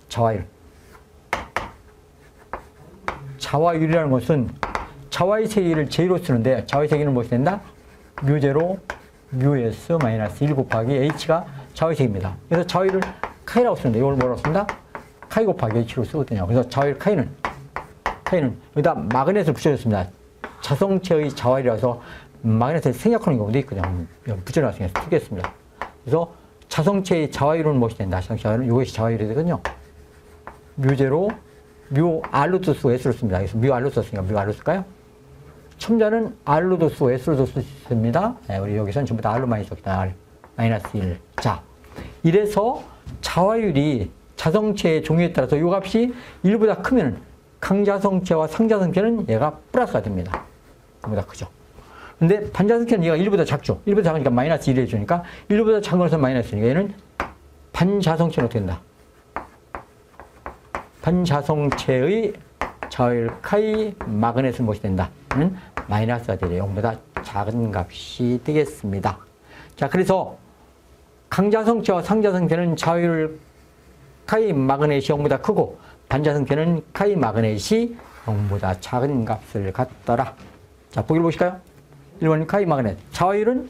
자화율. 자화율이라는 것은 자와의 세기를 제로 쓰는데 자와의 세기는 무엇이 된다? 뮤제로 뮤s 마이너스 1 곱하기 h가 자와의 세기입니다. 그래서 자와의를 카이라고 쓰는데 이걸 뭐라고 쓴다? 카이 곱하기 h로 쓰거든요. 그래서 자와의 카이는 여기다 마그넷을 붙여줬습니다. 자성체의 자와이라서 마그넷을 생략하는 경우도 있거든요. 붙여놨으니까 쓰겠습니다. 그래서 자성체의 자와이로는 무엇이 된다? 자성체 자와이는 이것이 자와이로 되거든요. 뮤제로 뮤 R로도 쓰고 S로 씁니다. 그래서 뮤 R로 썼으니까 뮤 R로 쓸까요? 첨자는 R로도 쓰고 S로도 쓸 수 있습니다. 네, 우리 여기서는 전부 다 R로 많이 썼다. R 마이너스 1. 자, 이래서 자와율이 자성체의 종류에 따라서 이 값이 1보다 크면 강자성체와 상자성체는 얘가 플러스가 됩니다. 1보다 크죠. 근데 반자성체는 얘가 1보다 작죠. 1보다 작으니까 마이너스 1을 해주니까 1보다 작은 것은 마이너스니까 얘는 반자성체는 어떻게 된다? 반자성체의 자율 카이 마그넷은 무엇이 된다? 는 마이너스가 되죠. 0보다 작은 값이 되겠습니다. 자, 그래서 강자성체와 상자성체는 자율 카이 마그넷이 0보다 크고 반자성체는 카이 마그넷이 0보다 작은 값을 갖더라. 자, 보기를 보실까요? 1번 카이 마그넷. 자율은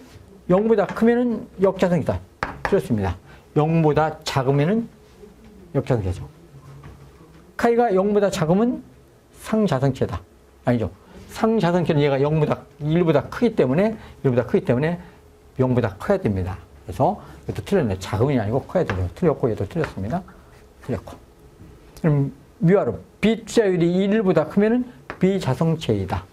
0보다 크면은 역자성이다. 그렇습니다. 0보다 작으면은 역자성이죠. 카이가 0보다 작으면 상자성체다. 아니죠. 상자성체는 얘가 1보다 크기 때문에 0보다 커야 됩니다. 그래서 이것도 틀렸네. 작으면 아니고 커야 되죠. 틀렸고 얘도 틀렸습니다. 틀렸고. 그럼 뮤아로 비자율이 1보다 크면은 비자성체이다.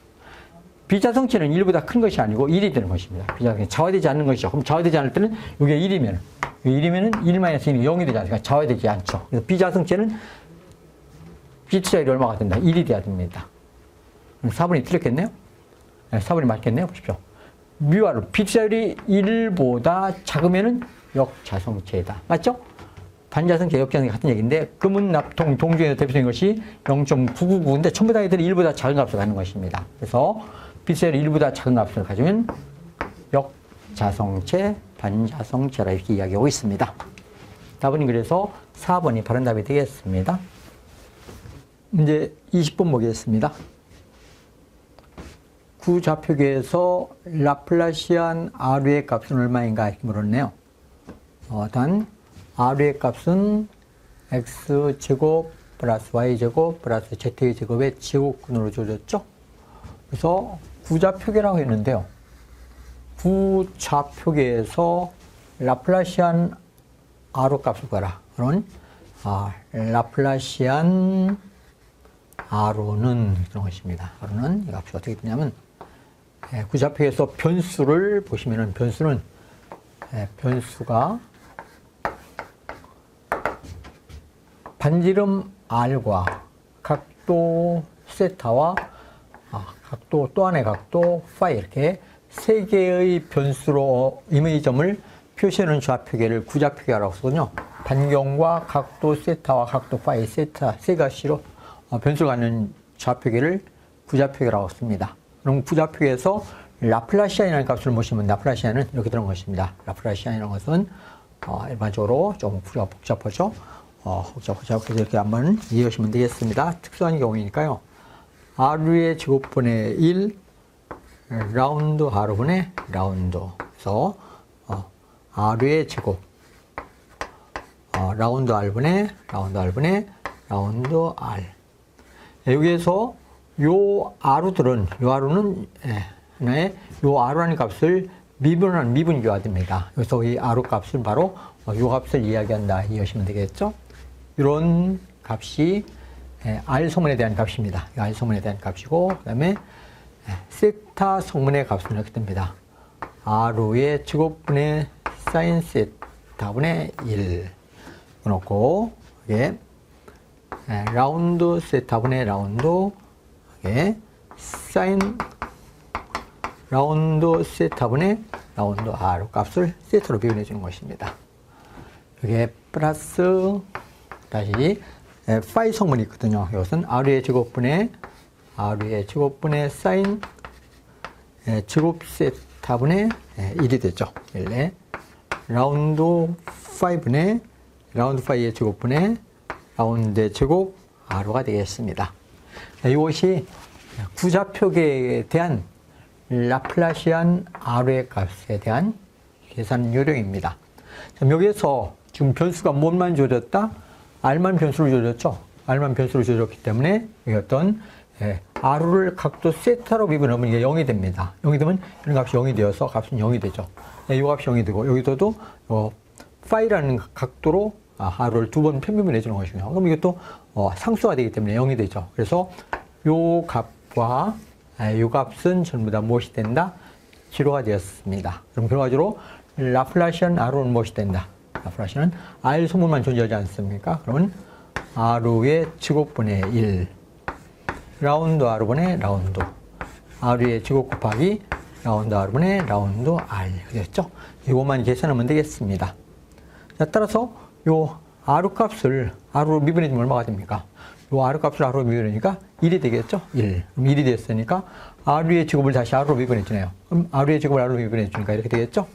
비자성체는 1보다 큰 것이 아니고 1이 되는 것입니다. 비자성체 자화되지 않는 것이죠. 그럼 자화되지 않을 때는 이게 1이면은 1이면은 1-1이 0이 되지 않으니까 자화되지 않죠. 그래서 비자성체는 비자율이 얼마가 된다? 1이 돼야 됩니다. 그럼 4번이 틀렸겠네요? 네, 4번이 맞겠네요? 보십시오. 뮤아로 비자율이 1보다 작으면은 역자성체이다. 맞죠? 반자성체, 역자성체 같은 얘기인데 금은 납통 동중에서 대표적인 것이 0.999인데 전부 다 애들이 1보다 작은 값을 갖는 것입니다. 그래서 비자율이 1보다 작은 값을 가지면 역자성체, 반자성체라 이렇게 이야기하고 있습니다. 답은 그래서 4번이 바른 답이 되겠습니다. 이제 20번 보겠습니다. 구좌표계에서 라플라시안 R의 값은 얼마인가 이렇게 물었네요. 단 R의 값은 X제곱 플러스 Y제곱 플러스 Z제곱의 제곱근으로 주어졌죠. 그래서 구좌표계라고 했는데요. 구좌표계에서 라플라시안 R의 값을 구하라. 그러면 라플라시안 R는 그런 것입니다. R는 이 값이 어떻게 되냐면 구좌표에서 변수를 보시면은 변수는 변수가 반지름 R과 각도 세타와 각도 또 하나의 각도 파이 이렇게 세 개의 변수로 이미점을 표시하는 좌표계를 구좌표계라고 쓰거든요. 반경과 각도 세타와 각도 파이 세타 세 가지로 변수를 갖는 좌표계를 구좌표계라고 씁니다. 그럼 구좌표계에서 라플라시안이라는 값을 모시면 라플라시안은 이렇게 되는 것입니다. 라플라시안이라는 것은 일반적으로 좀 복잡하죠. 복잡하죠. 그래서 이렇게 한번 이해하시면 되겠습니다. 특수한 경우이니까요. R의 제곱분의 1 라운드 R분의 라운드. 그래서 R의 제곱 라운드 R분의 라운드 R분의 라운드 R. 여기에서 요 R들은 요 R는 하나의 요 R라는 값을 미분하는 미분교화됩니다. 그래서 이 R 값은 바로 요 값을 이야기한다 이해하시면 되겠죠? 이런 값이 R 성분에 대한 값입니다. R 성분에 대한 값이고 그다음에 세타 성분의 값은 이렇게 됩니다. R의 제곱분의 사인 세타분의 1 그렇고 이게 라운드 세타분의 라운드 이게 사인 라운드 세타분의 라운드 R 값을 세타로 비교해 주는 것입니다. 이게 플러스 다시 파이 성분이 있거든요. 이것은 R의 제곱분의 사인 제곱 세타분의 1이 되죠. 1에 라운드 5분의 라운드 5의 제곱분의 라운드의 제곱 R가 되겠습니다. 이것이 구좌표계에 대한 라플라시안 R의 값에 대한 계산 요령입니다. 여기에서 지금 변수가 뭔만 줘졌다? R만 변수로 줘졌죠? R만 변수로 줘졌기 때문에 여기 어떤 R을 각도 세타로 미분하면 이게 0이 됩니다. 0이 되면 이런 값이 0이 되어서 값은 0이 되죠. 이 값이 0이 되고 여기서도 파이라는 각도로 R을 두 번 편미분해 주는 것이고요. 그럼 이것도 상수가 되기 때문에 0이 되죠. 그래서 요 값과 요 값은 전부 다 무엇이 된다? 제로가 되었습니다. 그럼 결과적으로 라플라시안 R은 무엇이 된다? 라플라시안은 R 소문만 존재하지 않습니까? 그러면 R의 제곱분의 1 라운드 R분의 라운드 R의 제곱 곱하기 라운드 R분의 라운드 R 그랬죠? 이것만 계산하면 되겠습니다. 자, 따라서 요 R 값을 R로 미분해주면 얼마가 됩니까? 요 R 값을 R로 미분하니까 1이 되겠죠? 1. 그럼 1이 됐으니까 R의 제곱을 다시 R로 미분해주네요. 그럼 R의 제곱을 R로 미분해주니까 이렇게 되겠죠?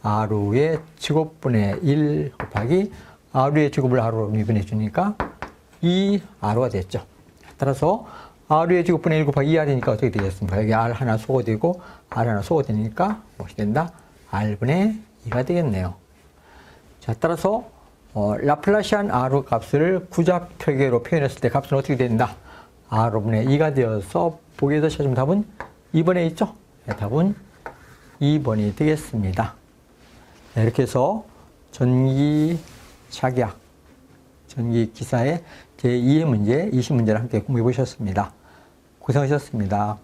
R의 제곱분의 1 곱하기 R의 제곱을 R로 미분해주니까 2R가 됐죠. 따라서 R의 제곱분의 1 곱하기 2R이니까 어떻게 되겠습니까? 여기 R 하나 소거되고 R 하나 소거되니까 무엇이 된다? R분의 2가 되겠네요. 자, 따라서 라플라시안 R 값을 구좌표계로 표현했을 때 값은 어떻게 된다? R분의 2가 되어서 보기에서 찾으면 답은 2번에 있죠? 네, 답은 2번이 되겠습니다. 네, 이렇게 해서 전기작약, 전기기사의 제2의 문제, 20문제를 함께 공부해 보셨습니다. 고생하셨습니다.